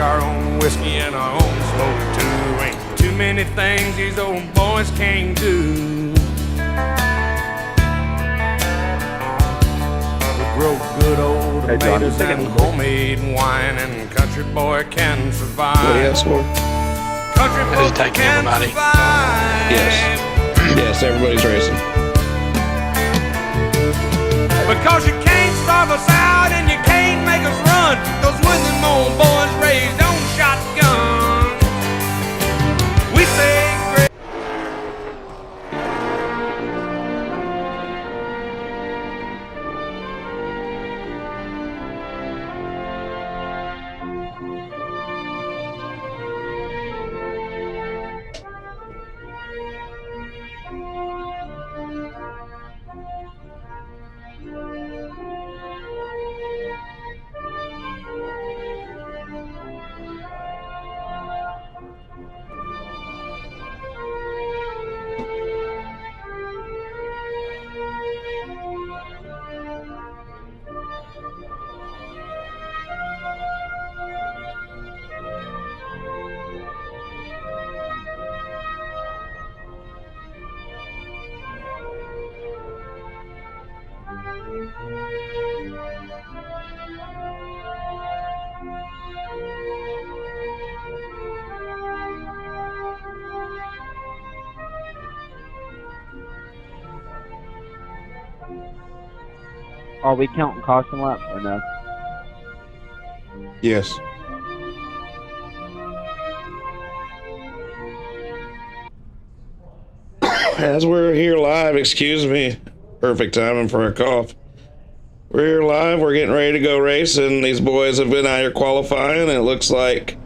our own whiskey and our own smoke too. Ain't too many things these old boys can't do. We grow good old tomatoes and homemade wine, and country boy can survive. What do you ask for? Country boy can survive. Yes. Yes, everybody's racing. Because you can't starve us out and you can't make us run, 'cause when them old boys raised on shotgun, we say great. Are we counting caution laps or no? Yes. As we're here live, excuse me, perfect timing for a cough. We're here live, we're getting ready to go racing. These boys have been out here qualifying, and it looks like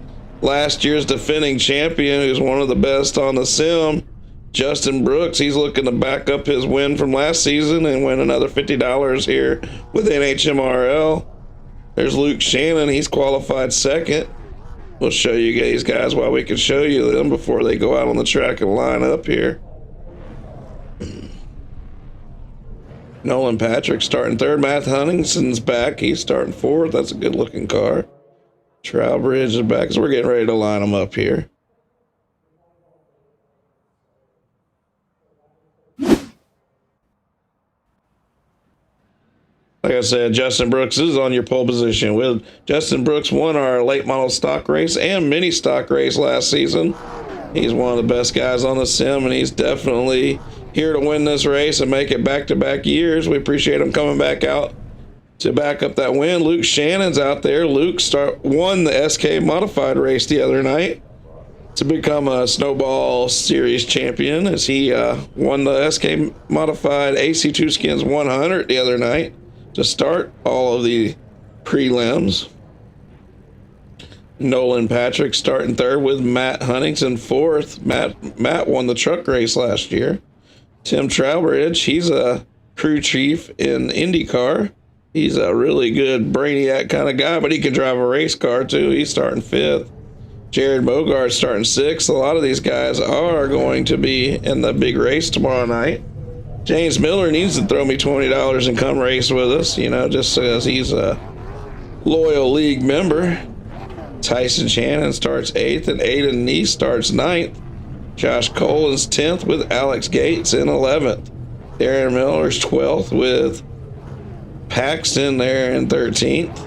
last year's defending champion, who's one of the best on the sim, Justin Brooks, he's looking to back up his win from last season and win another $50 here with NHMRL. There's Luke Shannon, he's qualified second. We'll show you these guys while we can show you them before they go out on the track and line up here. Nolan Patrick starting third. Matt Huntington's back. He's starting fourth. That's a good looking car. Trowbridge is back. So we're getting ready to line them up here. Like I said, Justin Brooks is on your pole position. Justin Brooks won our late model stock race and mini stock race last season. He's one of the best guys on the sim, and he's definitely here to win this race and make it back-to-back years. We appreciate him coming back out to back up that win. Luke Shannon's out there. Luke won the SK Modified race the other night to become a Snowball Series champion, as he won the SK Modified AC2 Skins 100 the other night to start all of the prelims. Nolan Patrick starting third with Matt Huntington fourth. Matt won the truck race last year. Tim Trowbridge, he's a crew chief in IndyCar. He's a really good brainiac kind of guy, but he can drive a race car too. He's starting fifth. Jared Bogart's starting sixth. A lot of these guys are going to be in the big race tomorrow night. James Miller needs to throw me $20 and come race with us, you know, just because he's a loyal league member. Tyson Shannon starts 8th, and Aiden Neese starts 9th. Josh Colin's 10th with Alex Gates in 11th. Darren Miller's 12th with Paxton there in 13th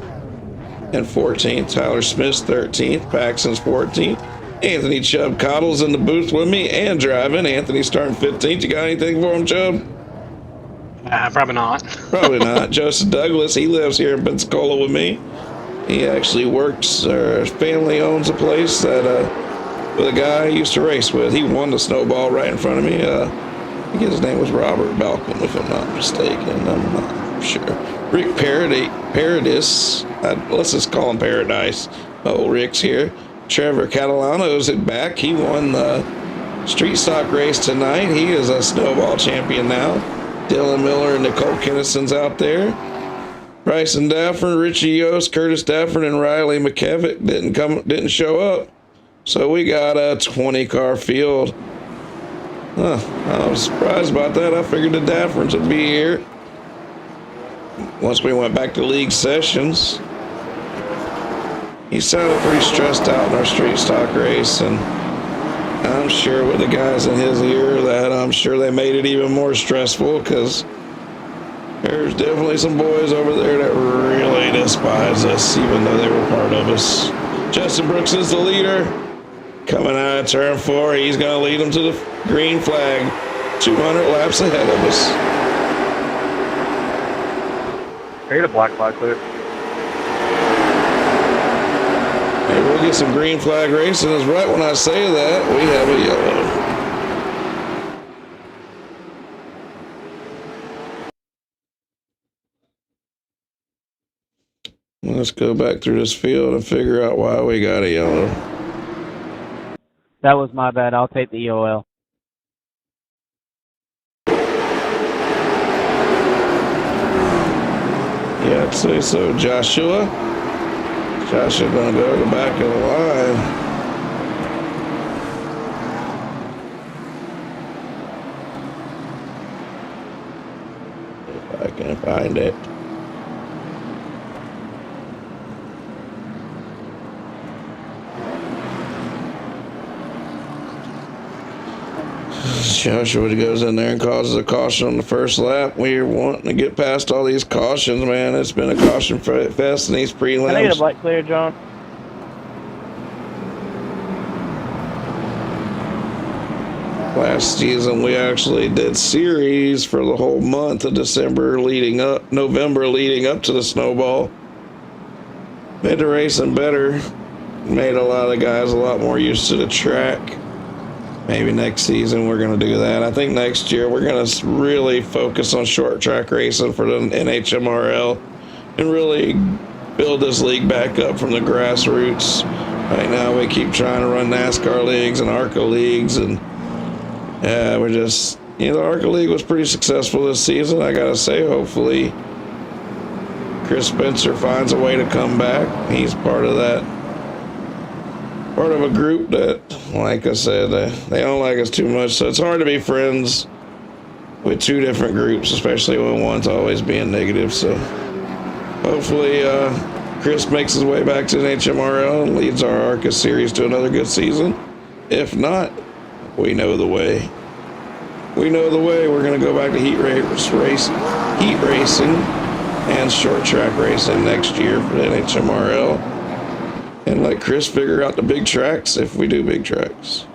and 14th. Tyler Smith's 13th. Paxton's 14th. Anthony Chubb Cottle's in the booth with me and driving. Anthony's starting 15th. You got anything for him, Chubb? Probably not. Probably not. Joseph Douglas, he lives here in Pensacola with me. He actually works, his family owns a place that with a guy I used to race with. He won the Snowball right in front of me. I think his name was Robert Balcom, if I'm not mistaken. I'm not sure. Rick Paradis, let's just call him Paradise. Oh, Rick's here. Trevor Catalano's back. He won the street stock race tonight. He is a Snowball champion now. Dylan Miller and Nicole Kennison's out there. Bryson Dafford, Richie Yost, Curtis Dafford, and Riley McKevitt didn't show up. So we got a 20-car field. I was surprised about that. I figured the Daffords would be here once we went back to league sessions. he sounded pretty stressed out in our street stock race, and I'm sure with the guys in his ear that I'm sure they made it even more stressful, because there's definitely some boys over there that really despise us, even though they were part of us. Justin Brooks is the leader. Coming out of turn 4, he's going to lead them to the green flag. 200 laps ahead of us. Create a black flag clear. Hey, we'll get some green flag racing. Is right when I say that, we have a yellow. Let's go back through this field and figure out why we got a yellow. That was my bad. I'll take the EOL. Yeah, I'd say so. Joshua gonna go to the back of the line. If I can find it. Joshua goes in there and causes a caution on the first lap. We're wanting to get past all these cautions, man. It's been a caution fest in these prelims. Can I get a black clear, John? Last season, we actually did series for the whole month of November leading up to the Snowball. Made the racing better. Made a lot of guys a lot more used to the track. Maybe next season we're going to do that. I think next year we're going to really focus on short track racing for the NHMRL and really build this league back up from the grassroots. Right now we keep trying to run NASCAR leagues and ARCA leagues, and we're just, the ARCA league was pretty successful this season. I got to say, hopefully Chris Spencer finds a way to come back. He's part of a group that, like I said, they don't like us too much, so it's hard to be friends with two different groups, especially when one's always being negative. So hopefully Chris makes his way back to the NHMRL and leads our ARCA series to another good season. If not, we know the way. We're going to go back to heat racing and short track racing next year for the NHMRL. And let Chris figure out the big tracks if we do big tracks.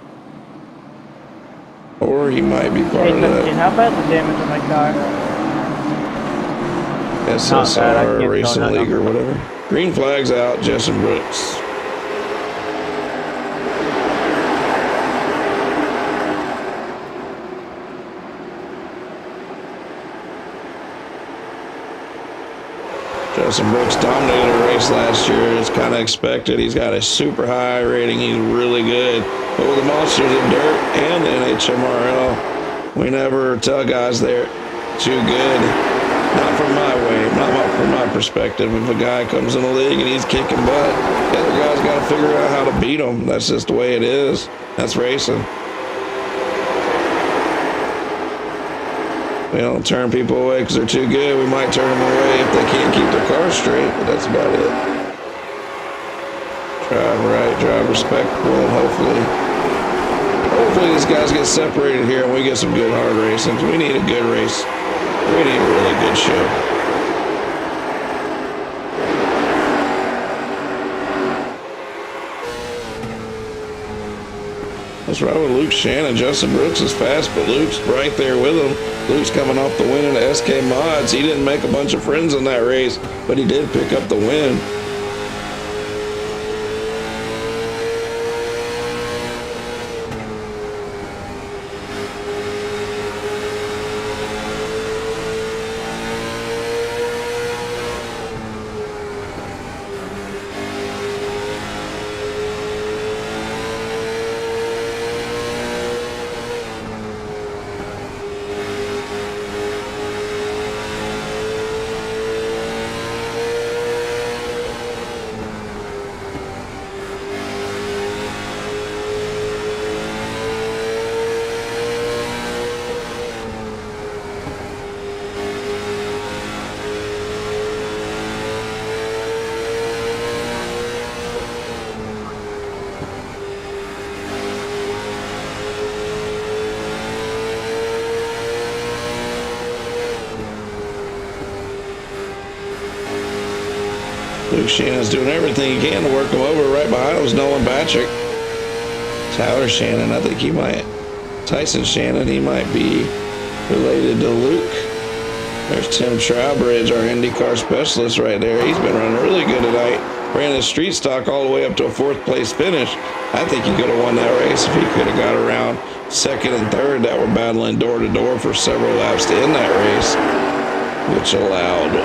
Or he might be part of that. How bad the damage on my car? SSR Racing League or whatever. Green flag's out, Justin Brooks. Justin Brooks dominated a race last year. It's kind of expected. He's got a super high rating. He's really good. But with the Monsters of Dirt and the NHMRL, we never tell guys they're too good. Not from my perspective. If a guy comes in the league and he's kicking butt, the other guy's got to figure out how to beat him. That's just the way it is. That's racing. We don't turn people away because they're too good. We might turn them away if they can't keep their car straight, but that's about it. Drive right, drive respectful, and hopefully these guys get separated here and we get some good hard racing. We need a good race. We need a really good show. That's right with Luke Shannon. Justin Brooks is fast, but Luke's right there with him. Luke's coming off the win in the SK Mods. He didn't make a bunch of friends in that race, but he did pick up the win. Luke Shannon's doing everything he can to work him over. Right behind him is Nolan Patrick. Tyler Shannon, I think he might. Tyson Shannon, he might be related to Luke. There's Tim Trowbridge, our IndyCar specialist right there. He's been running really good tonight. Ran his street stock all the way up to a 4th place finish. I think he could have won that race if he could have got around 2nd and 3rd that were battling door to door for several laps to end that race, which allowed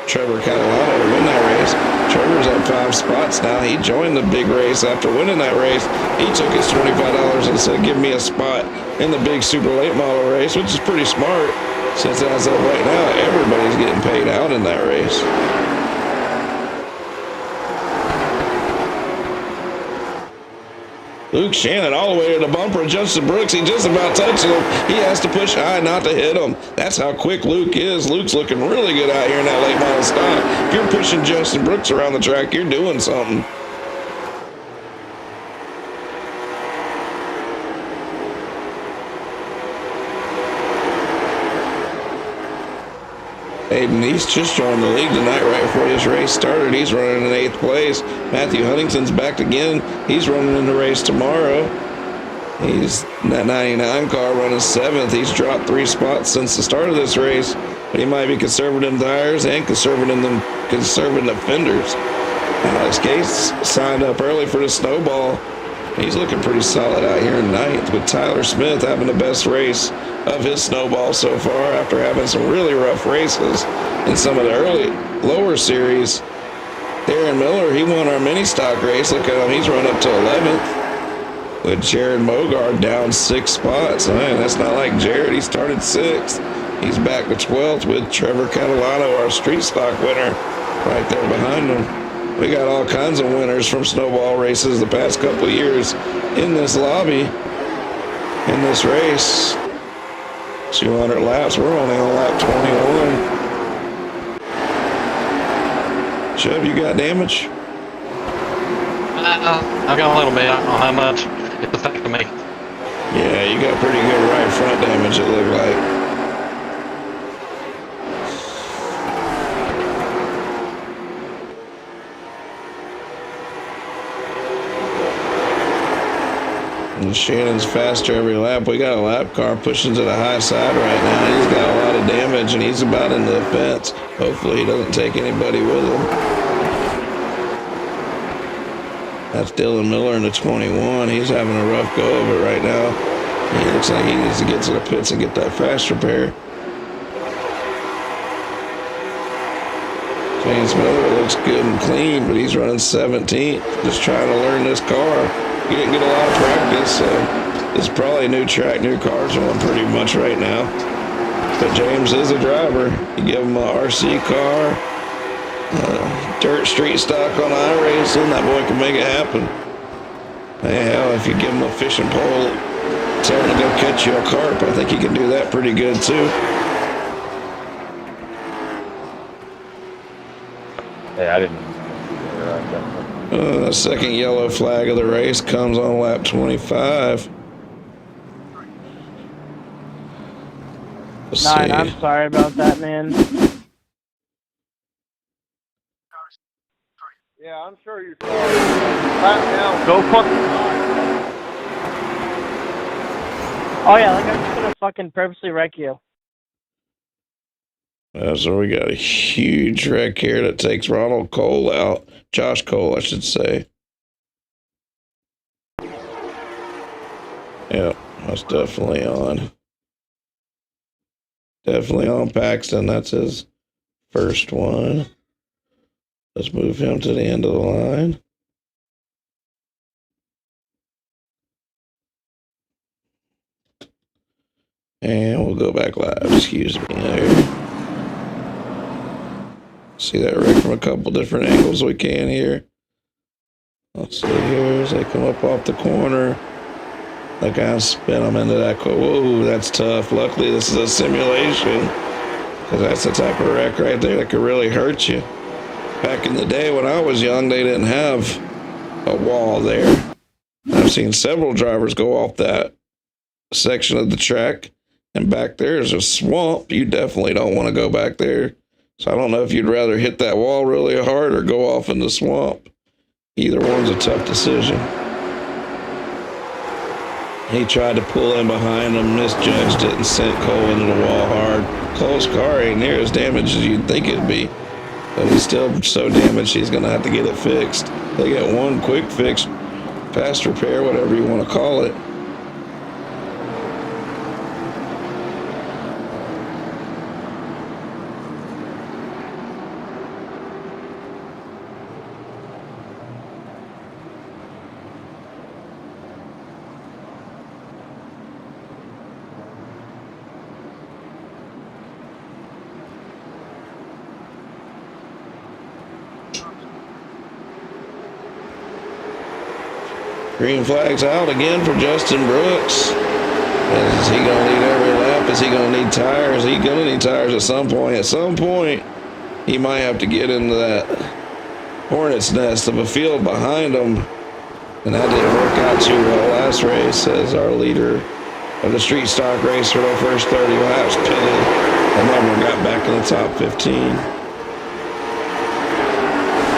Trevor Catalano to win that race. Trevor's up 5 spots now. He joined the big race after winning that race. He took his $25 and said, give me a spot in the big super late model race, which is pretty smart since as of right now, everybody's getting paid out in that race. Luke Shannon all the way to the bumper. Justin Brooks, he just about touched him. He has to push high not to hit him. That's how quick Luke is. Luke's looking really good out here in that late model stock. If you're pushing Justin Brooks around the track, you're doing something. Hayden East just joined the league tonight right before this race started. He's running in 8th place. Matthew Huntington's back again. He's running in the race tomorrow. He's in that 99 car running 7th. He's dropped 3 spots since the start of this race. But he might be conserving tires and conserving the fenders. Alex Gates signed up early for the Snowball. He's looking pretty solid out here in 9th, with Tyler Smith having the best race of his Snowball so far after having some really rough races in some of the early lower series. Darren Miller, he won our mini stock race. Look at him, he's run up to 11th, with Jared Mogard down 6 spots. Man, that's not like Jared. He started 6th. He's back to 12th with Trevor Catalano, our street stock winner, right there behind him. We got all kinds of winners from snowball races the past couple of years in this lobby, in this race. 200 laps. We're only on lap 21. Chubb, you got damage? I've got a little bit. I don't know how much. It's affecting me. Yeah, you got pretty good right front damage, it looked like. And Shannon's faster every lap. We got a lap car pushing to the high side right now. He's got a lot of damage, and he's about into the fence. Hopefully he doesn't take anybody with him. That's Dylan Miller in the 21. He's having a rough go of it right now. He looks like he needs to get to the pits and get that fast repair. James Miller looks good and clean, but he's running 17th, just trying to learn this car. He didn't get a lot of practice, so it's probably a new track, new cars on pretty much right now. But James is a driver. You give him a RC car, dirt street stock on iRacing, that boy can make it happen. Hey, hell, if you give him a fishing pole, tell him to go catch you a carp, I think he can do that pretty good too. Yeah, I didn't. The second yellow flag of the race comes on lap 25. Let's see. I'm sorry about that, man. Yeah, I'm sure you're sorry. Now, go fucking. Oh yeah, like I'm just gonna fucking purposely wreck you. So we got a huge wreck here that takes Ronald Cole out. Josh Cole, I should say. Yep, that's definitely on. Definitely on Paxton. That's his first one. Let's move him to the end of the line. And we'll go back live. Excuse me there. See that wreck from a couple different angles we can here. Let's see here as they come up off the corner. They kind of spin them into that. Whoa, that's tough. Luckily, this is a simulation, because that's the type of wreck right there that could really hurt you. Back in the day when I was young, they didn't have a wall there. I've seen several drivers go off that section of the track, and back there is a swamp. You definitely don't want to go back there. So I don't know if you'd rather hit that wall really hard or go off in the swamp. Either one's a tough decision. He tried to pull in behind him, misjudged it, and sent Cole into the wall hard. Cole's car ain't near as damaged as you'd think it'd be, but he's still so damaged he's gonna have to get it fixed. They get one quick fix, fast repair, whatever you want to call it. Green flag's out again for Justin Brooks. Is he going to need every lap? Is he going to need tires? He's going to need tires at some point. At some point, he might have to get into that hornet's nest of a field behind him. And that didn't work out too well last race, as our leader of the street stock race for the first 30 laps pitted and never got back in the top 15.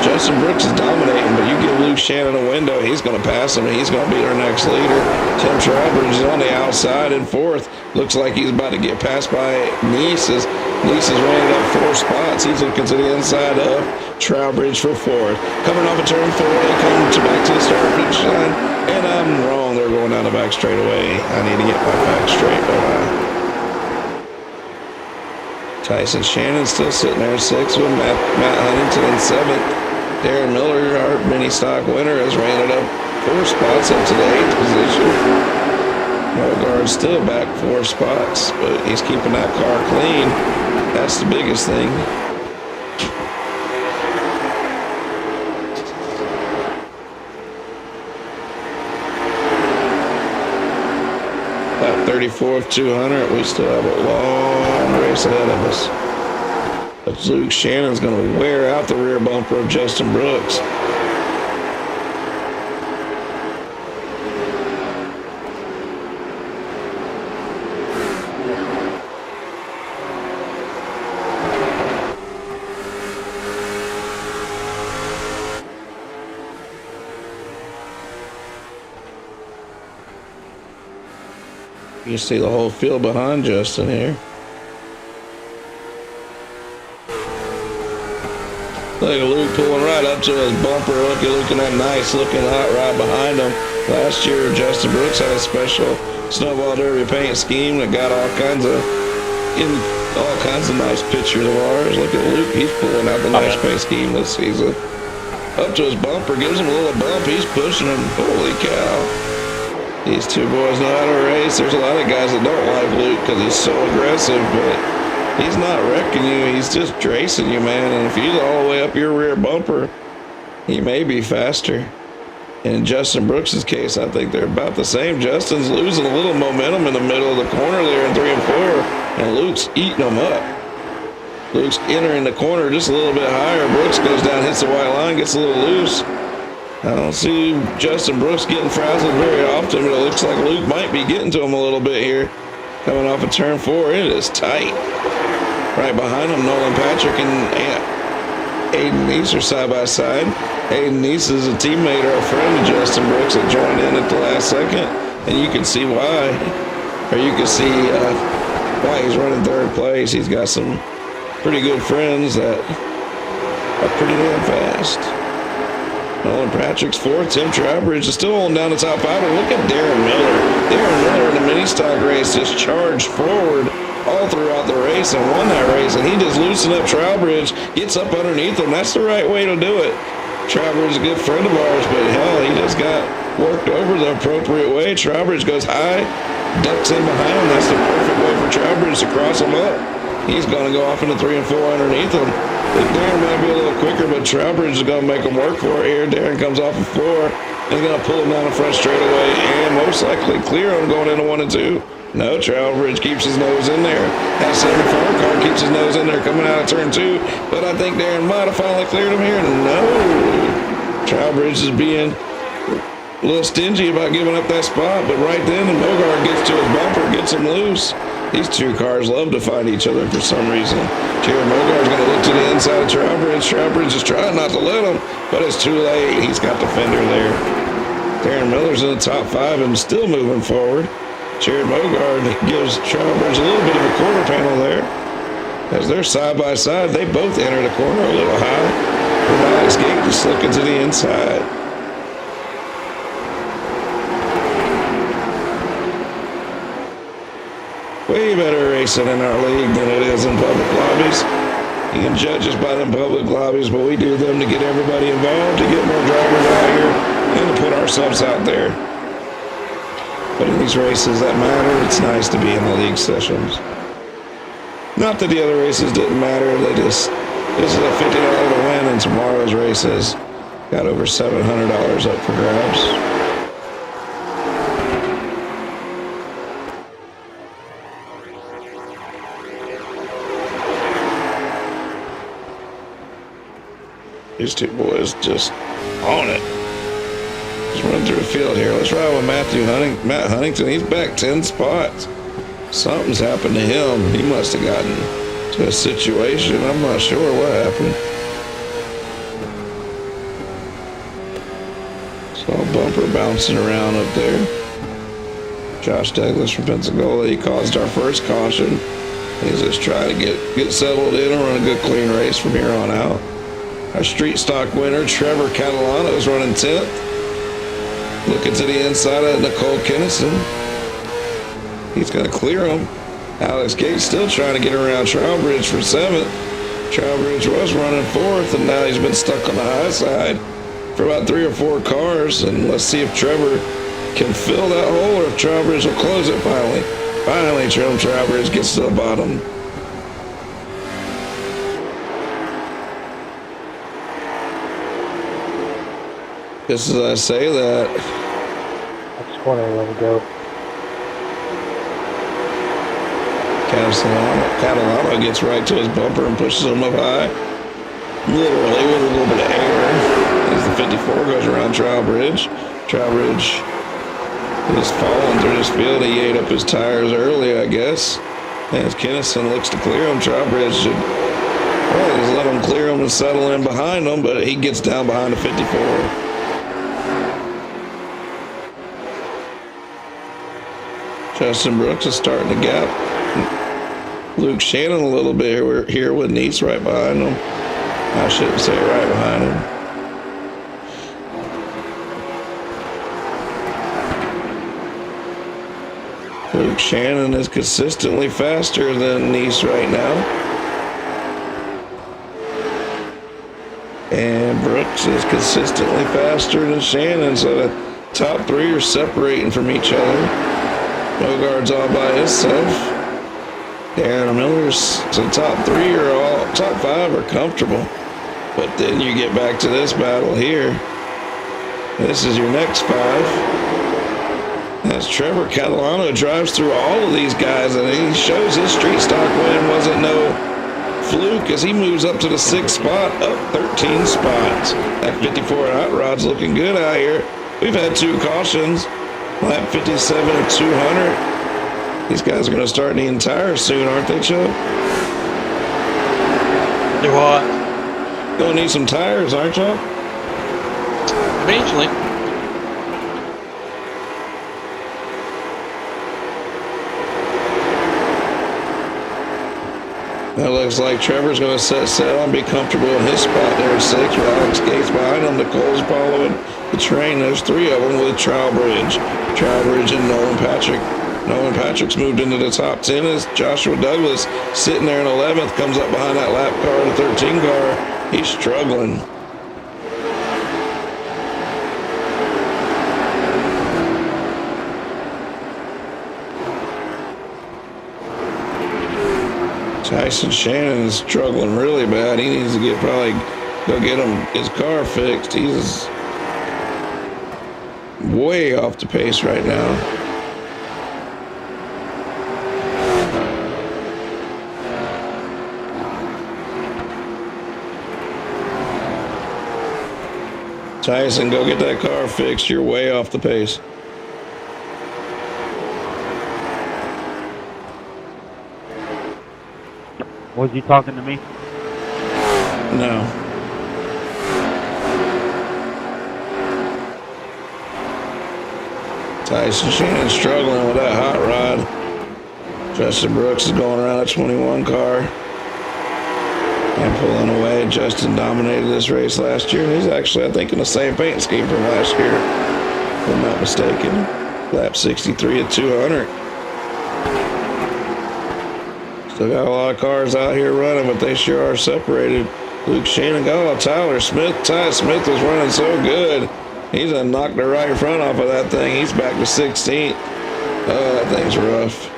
Justin Brooks is dominating, but you give Luke Shannon a window, he's going to pass him, and he's going to be our next leader. Tim Trowbridge is on the outside in fourth. Looks like he's about to get passed by Nice. Nice has ran it up 4 spots. He's looking to the inside of Trowbridge for fourth. Coming off a turn 4, they come back to the start finish line, and I'm wrong. They're going down the back straightaway. I need to get my back straight, don't I? Tyson Shannon still sitting there 6th with Matt Huntington in 7th. Darren Miller, our mini stock winner, has ran it up 4 spots up to the 8th position. Mogard's still back 4 spots, but he's keeping that car clean. That's the biggest thing. About 34th, 200. We still have a long race ahead of us. But Luke Shannon's going to wear out the rear bumper of Justin Brooks. You see the whole field behind Justin here. Look at Luke pulling right up to his bumper. Looking that nice looking hot rod behind him. Last year, Justin Brooks had a special Snowball Derby paint scheme that got all kinds of nice pictures of ours. Look at Luke, he's pulling out the nice paint scheme this season. Up to his bumper, gives him a little bump. He's pushing him. Holy cow. These two boys know how to race. There's a lot of guys that don't like Luke because he's so aggressive, but he's not wrecking you. He's just racing you, man. And if he's all the way up your rear bumper, he may be faster. In Justin Brooks' case, I think they're about the same. Justin's losing a little momentum in the middle of the corner there in 3 and 4, and Luke's eating them up. Luke's entering the corner just a little bit higher. Brooks goes down, hits the white line, gets a little loose. I don't see Justin Brooks getting frazzled very often, but it looks like Luke might be getting to him a little bit here. Coming off of turn 4, it is tight. Right behind him, Nolan Patrick and Aiden Neese are side by side. Aiden Neese is a teammate or a friend of Justin Brooks that joined in at the last second, and you can see why. Or you can see why he's running 3rd place. He's got some pretty good friends that are pretty damn fast. Nolan Patrick's 4th. Tim Trowbridge is still holding down the top 5. But look at Darren Miller. Darren Miller in the mini stock race just charged forward all throughout the race and won that race. And he just loosened up Trowbridge, gets up underneath him. That's the right way to do it. Trowbridge is a good friend of ours, but hell, he just got worked over the appropriate way. Trowbridge goes high, ducks in behind him. That's the perfect way for Trowbridge to cross him up. He's going to go off into 3 and 4 underneath him. Darren might be a little quicker, but Trowbridge is going to make him work for it here. Darren comes off of 4. He's going to pull him down the front straightaway and most likely clear him going into 1 and 2. No, Trowbridge keeps his nose in there. That 74 car keeps his nose in there coming out of turn 2. But I think Darren might have finally cleared him here. No. Trowbridge is being a little stingy about giving up that spot, but right then, Bogart gets to his bumper, gets him loose. These two cars love to fight each other for some reason. Jared Mogard's going to look to the inside of Trowbridge. Trowbridge is trying not to let him, but it's too late. He's got the fender there. Darren Miller's in the top 5 and still moving forward. Jared Mogard gives Trowbridge a little bit of a quarter panel there. As they're side by side, they both enter the corner a little high. Alex Gate just looking to the inside. Way better racing in our league than it is in public lobbies. You can judge us by them public lobbies, but we do them to get everybody involved, to get more drivers out here, and to put ourselves out there. But in these races that matter, it's nice to be in the league sessions. Not that the other races didn't matter, this is a $50 to win, and tomorrow's races got over $700 up for grabs. These two boys just on it. Just run through the field here. Let's ride with Matt Huntington. He's back 10 spots. Something's happened to him. He must have gotten to a situation. I'm not sure what happened. Saw a bumper bouncing around up there. Josh Douglas from Pensacola. He caused our first caution. He's just trying to get settled in and run a good clean race from here on out. Our street stock winner, Trevor Catalano, is running 10th. Looking to the inside of Nicole Kinnison. He's going to clear him. Alex Gates still trying to get around Trowbridge for 7th. Trowbridge was running 4th, and now he's been stuck on the high side for about 3 or 4 cars. And let's see if Trevor can fill that hole or if Trowbridge will close it finally. Finally, Trowbridge gets to the bottom. Just as I say that, That's corner, let it go. Catalano gets right to his bumper and pushes him up high. Literally with a little bit of air. As the 54 goes around Trowbridge. Trowbridge is falling through this field. He ate up his tires early, I guess. As Kinnison looks to clear him, Trowbridge should probably just let him clear him and settle in behind him, but he gets down behind the 54. Justin Brooks is starting to gap Luke Shannon a little bit here with Neese right behind him. I shouldn't say right behind him. Luke Shannon is consistently faster than Neese right now. And Brooks is consistently faster than Shannon, so the top 3 are separating from each other. Bogard's all by himself. Darren Miller's the top 5 are comfortable. But then you get back to this battle here. This is your next 5. As Trevor Catalano drives through all of these guys, and he shows his street stock win wasn't no fluke as he moves up to the 6th spot, up 13 spots. That 54 Hot Rod's looking good out here. We've had 2 cautions. Lap 57 and 200. These guys are going to start in the entire soon, aren't they, Chuck? Do what? Gonna need some tires, aren't you? Eventually. That looks like Trevor's going to set sail and be comfortable in his spot there at 6 with Alex Gates behind him. Nicole's following the train. There's 3 of them with Trowbridge and Nolan Patrick. Nolan Patrick's moved into the top 10 as Joshua Douglas sitting there in 11th, comes up behind that lap car, the 13 car. He's struggling. Tyson Shannon is struggling really bad. He needs to go get his car fixed. He's way off the pace right now. Tyson, go get that car fixed. You're way off the pace. Was you talking to me? No. Tyson Shannon struggling with that hot rod. Justin Brooks is going around a 21 car and pulling away. Justin dominated this race last year, and he's actually, I think, in the same paint scheme from last year, if I'm not mistaken. Lap 63 at 200. Still got a lot of cars out here running, but they sure are separated. Luke Shannon got Tyler Smith. Ty Smith was running so good. He's done knocked the right front off of that thing. He's back to 16th. Oh, that thing's rough.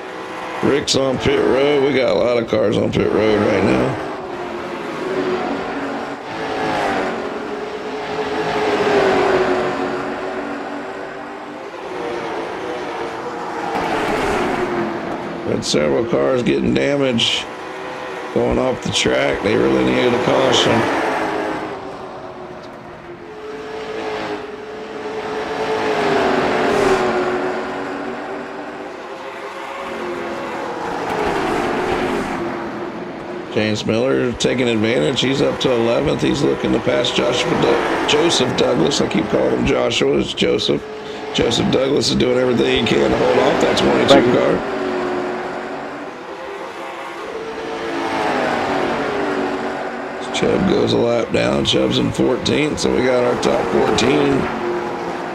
Rick's on pit road. We got a lot of cars on pit road right now. Had several cars getting damaged going off the track. They really needed a caution. James Miller taking advantage. He's up to 11th. He's looking to pass Joseph Douglas. I keep calling him Joshua. It's Joseph. Joseph Douglas is doing everything he can to hold off that 22 car. Chubb goes a lap down. Chubb's in 14th, so we got our top 14.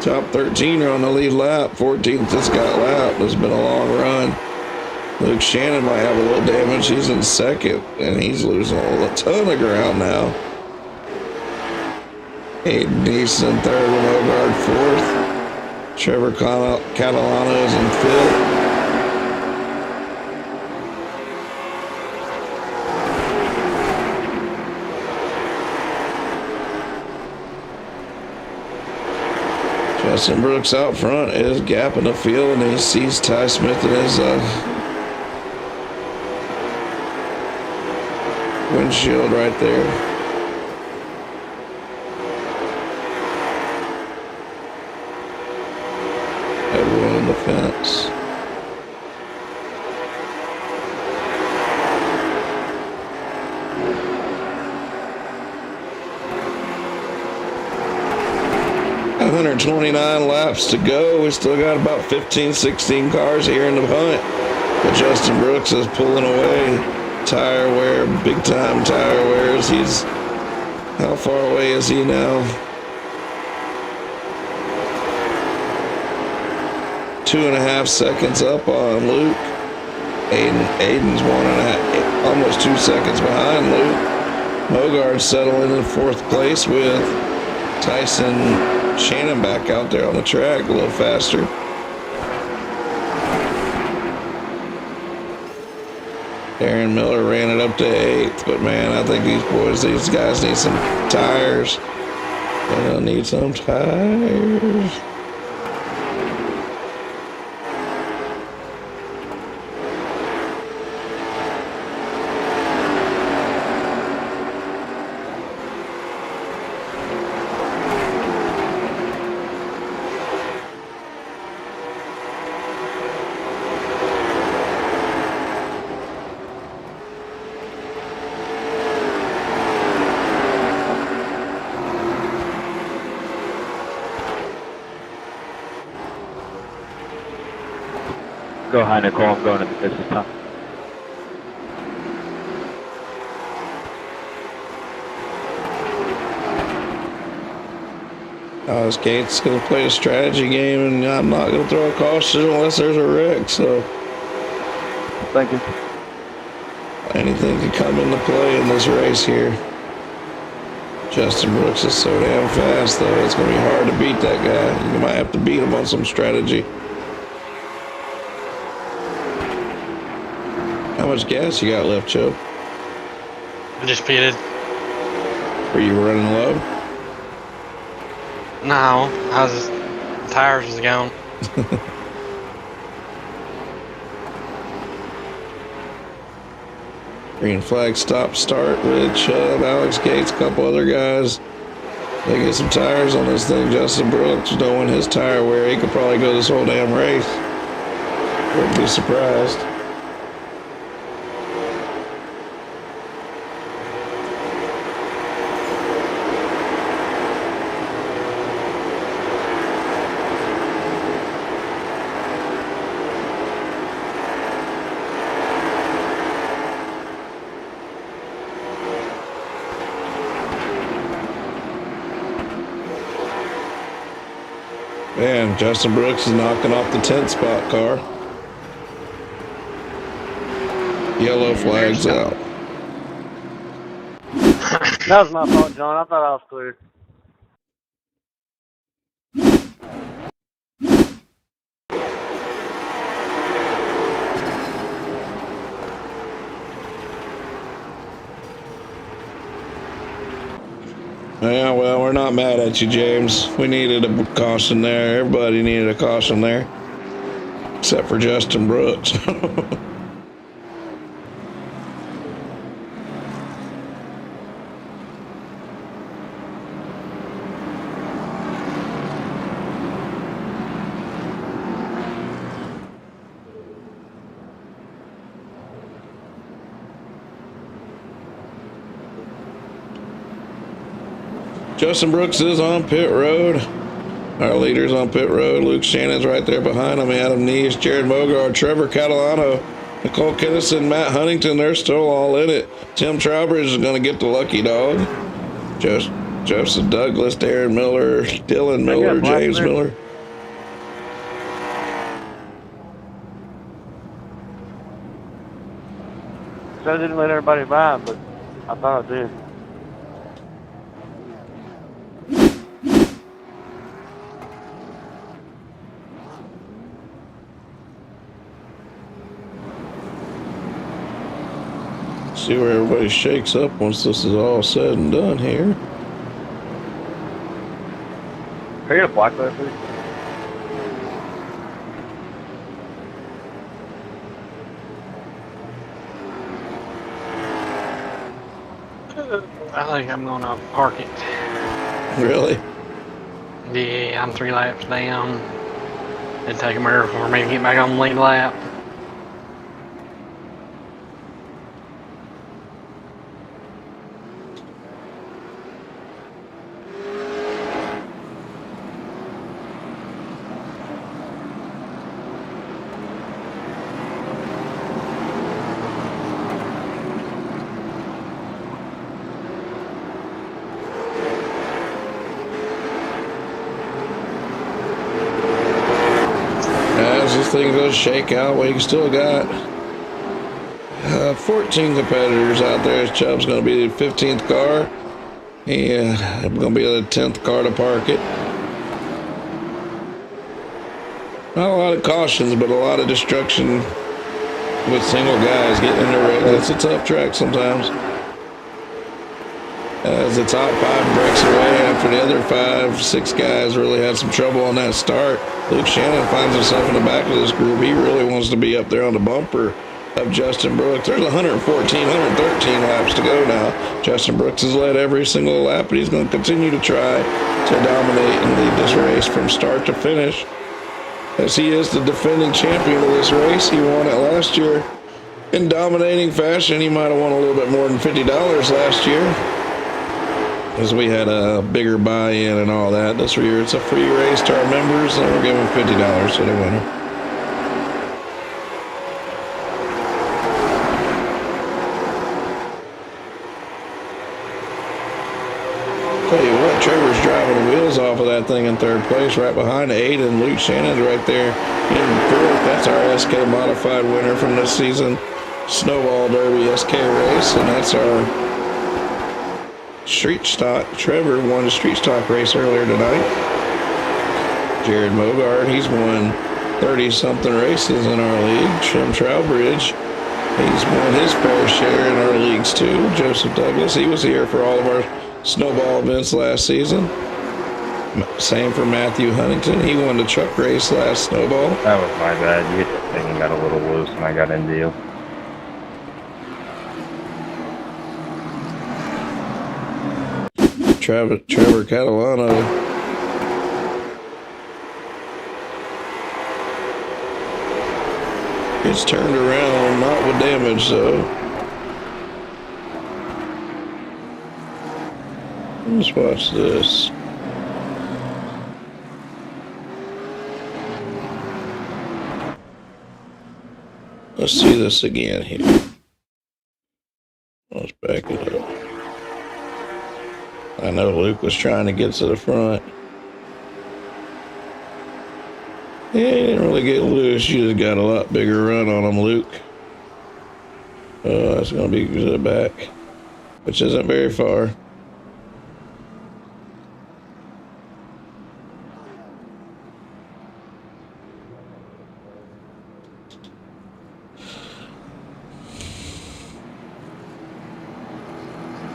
Top 13 are on the lead lap. 14th just got lapped. It's been a long run. Luke Shannon might have a little damage. He's in second, and he's losing a ton of ground now. Aiden Neeson third, Ogard fourth. Trevor Catalano is in fifth. Justin Brooks out front is gapping the field, and he sees Ty Smith in his windshield right there. Everyone in the fence. $129 laps to go. We still got about 15, 16 cars here in the hunt. But Justin Brooks is pulling away. Tire wear, big time tire wears. He's, how far away is he now? 2.5 seconds up on Luke. Aiden's 1.5, almost 2 seconds behind Luke. Mogard's settling in 4th place with Tyson Shannon back out there on the track a little faster. Aaron Miller ran it up to 8th, but man, I think these guys need some tires. They'll need some tires. Go high, Nicole. I'm going to the business time. This Gates going to play a strategy game, and I'm not going to throw a caution unless there's a wreck, so Thank you. anything could come into play in this race here. Justin Brooks is so damn fast, though. It's going to be hard to beat that guy. You might have to beat him on some strategy. How much gas you got left, Joe? I just pitted. Were you running low? No, tires was gone. Green flag stop start with Chubb, Alex Gates, a couple other guys. They get some tires on this thing. Justin Brooks, knowing his tire wear, he could probably go this whole damn race. Wouldn't be surprised. Man, Justin Brooks is knocking off the 10th spot car. Yellow flags out. That was my fault, John. I thought I was clear. Yeah, well, we're not mad at you, James. We needed a caution there. Everybody needed a caution there. Except for Justin Brooks. Justin Brooks is on pit road. Our leader's on pit road. Luke Shannon's right there behind him. Adam Neese, Jared Mogard, Trevor Catalano, Nicole Kinnison, Matt Huntington. They're still all in it. Tim Trowbridge is going to get the lucky dog. Joseph Douglas, Darren Miller, Dylan Miller, James Miller. So I didn't let everybody by, but I thought I did. See where everybody shakes up once this is all said and done here. Can you get a black light, please? I think I'm gonna park it. Really? Yeah, I'm 3 laps down. It'd take a minute for me to get back on the lead lap. As this thing does shake out, we still got 14 competitors out there. Chubb's going to be the 15th car. Yeah, I'm going to be the 10th car to park it. Not a lot of cautions, but a lot of destruction with single guys getting in the race. It's a tough track sometimes. As the top 5 breaks away after the other 5, 6 guys really had some trouble on that start. Luke Shannon finds himself in the back of this group. He really wants to be up there on the bumper of Justin Brooks. There's 114, 113 laps to go now. Justin Brooks has led every single lap, but he's going to continue to try to dominate and lead this race from start to finish. As he is the defending champion of this race, he won it last year in dominating fashion. He might have won a little bit more than $50 last year, as we had a bigger buy-in and all that. This year it's a free race to our members, and we're giving $50 to the winner. Tell you what, Trevor's driving the wheels off of that thing in 3rd place, right behind Aiden. Luke Shannon's right there in 4th. That's our SK Modified winner from this season, Snowball Derby SK race, and that's our street stock. Trevor won the street stock race earlier tonight. Jared Mogard, he's won 30-something races in our league. Tim Trowbridge, he's won his fair share in our leagues too. Joseph Douglas, he was here for all of our snowball events last season. Same for Matthew Huntington. He won the truck race last snowball. That was my bad. You hit the thing and got a little loose, and I got into you. Trevor Catalano. It's turned around, not with damage though. Let's watch this. Let's see this again here. Let's back it up. I know Luke was trying to get to the front. Yeah, you didn't really get loose. You just got a lot bigger run on him, Luke. Oh, that's going to be to the back, which isn't very far.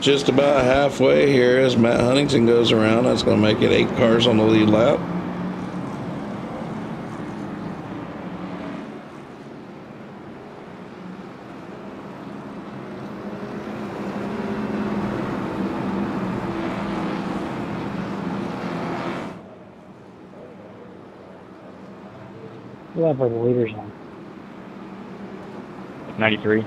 Just about halfway here as Matt Huntington goes around. That's going to make it 8 cars on the lead lap. What are the leaders on? 93.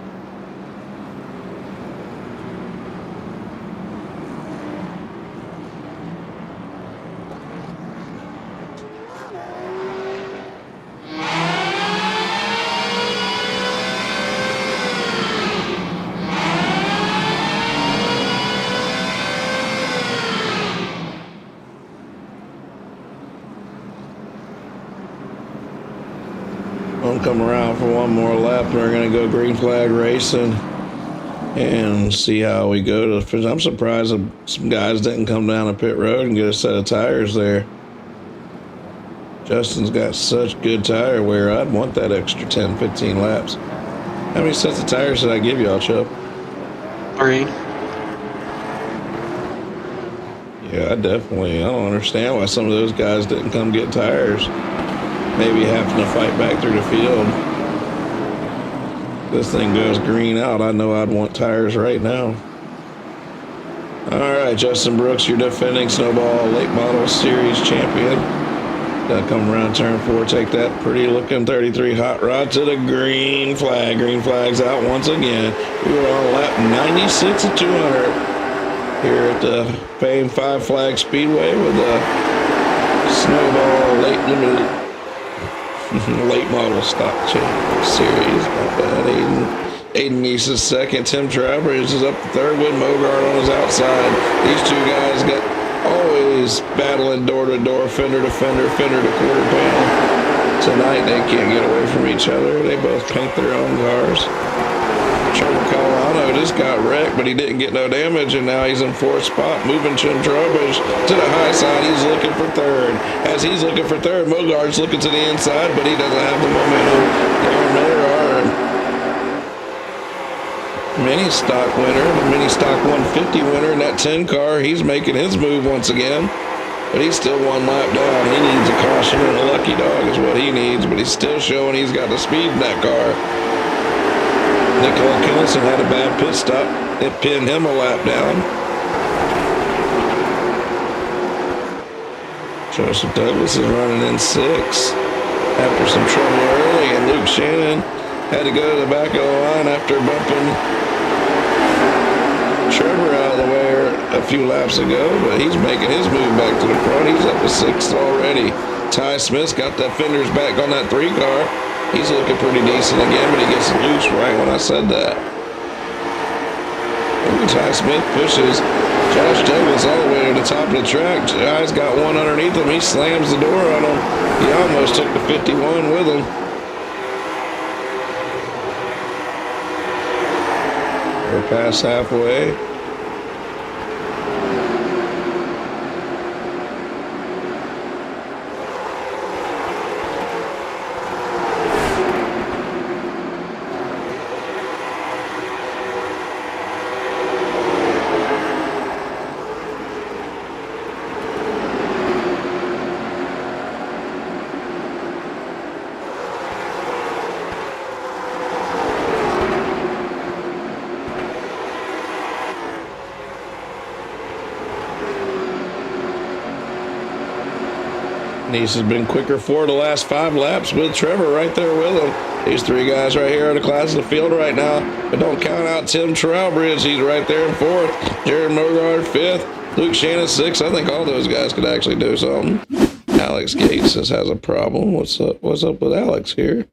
I'm come around for one more lap. We're going to go green flag racing and see how we go to the finish. I'm surprised that some guys didn't come down a pit road and get a set of tires there. Justin's got such good tire wear. I'd want that extra 10, 15 laps. How many sets of tires did I give y'all, Chuck? 3. Yeah, I don't understand why some of those guys didn't come get tires. Maybe having to fight back through the field. This thing goes green out. I know I'd want tires right now. All right, Justin Brooks, your defending Snowball Late Model Series champion. Gonna come around turn 4, take that pretty looking 33 hot rod to the green flag. Green flag's out once again. We were on lap 96 of 200 here at the famed Five Flag Speedway with the Snowball Late Limited. Late model stock change series. Not bad. Aiden Neese is second. Tim Trowbridge is up to third with Mogart on his outside. These two guys got always battling door to door, fender to fender, fender to quarter panel. Tonight they can't get away from each other. They both paint their own cars. Trevor Colorado just got wrecked, but he didn't get no damage, and now he's in 4th spot, moving Tim Trowbridge to the high side. He's looking for 3rd. As he's looking for 3rd, Mogart's looking to the inside, but he doesn't have the momentum. Darren Miller, our mini stock winner, the mini stock 150 winner in that 10 car, he's making his move once again, but he's still 1 lap down. He needs a caution and a lucky dog is what he needs, but he's still showing he's got the speed in that car. Nicola Kinnison had a bad pit stop. It pinned him a lap down. Joseph Douglas is running in 6th after some trouble early, and Luke Shannon had to go to the back of the line after bumping Trevor out of the way a few laps ago, but he's making his move back to the front. He's up to 6th already. Ty Smith's got the fenders back on that 3 car. He's looking pretty decent again, but he gets loose right when I said that. Ty Smith pushes Josh Douglas all the way to the top of the track. Ty's got one underneath him. He slams the door on him. He almost took the 51 with him. We're past halfway. Neese has been quicker for the last 5 laps with Trevor right there with him. These 3 guys right here are the class of the field right now. But don't count out Tim Trowbridge. He's right there in 4th. Jared Mogard 5th. Luke Shannon 6th. I think all those guys could actually do something. Alex Gates has a problem. What's up with Alex here?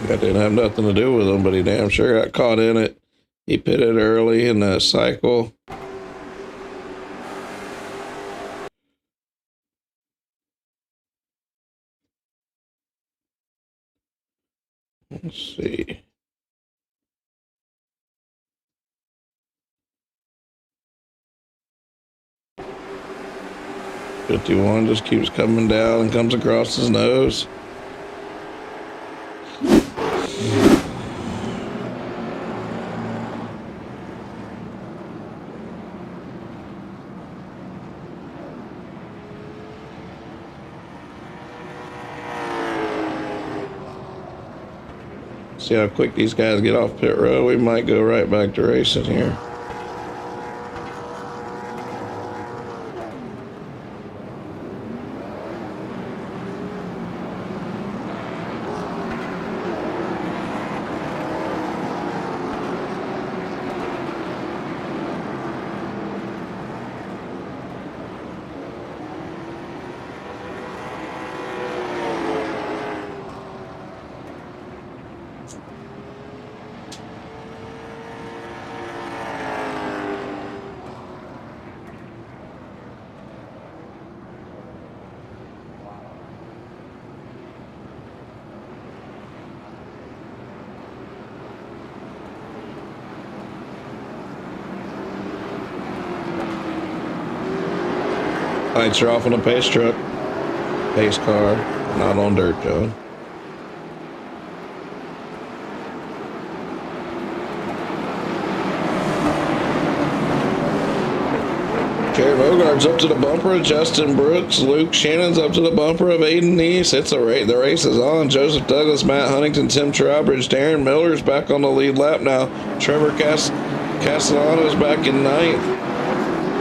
That didn't have nothing to do with him, but he damn sure got caught in it. He pitted early in the cycle. Let's see. .51 just keeps coming down and comes across his nose. See how quick these guys get off pit road. We might go right back to racing here. Lights are off on a pace truck. Pace car, not on dirt, Joe. Jared Bogart's up to the bumper of Justin Brooks. Luke Shannon's up to the bumper of Aiden Neese. It's a race. The race is on. Joseph Douglas, Matt Huntington, Tim Trowbridge, Darren Miller's back on the lead lap now. Trevor Castellano's back in ninth.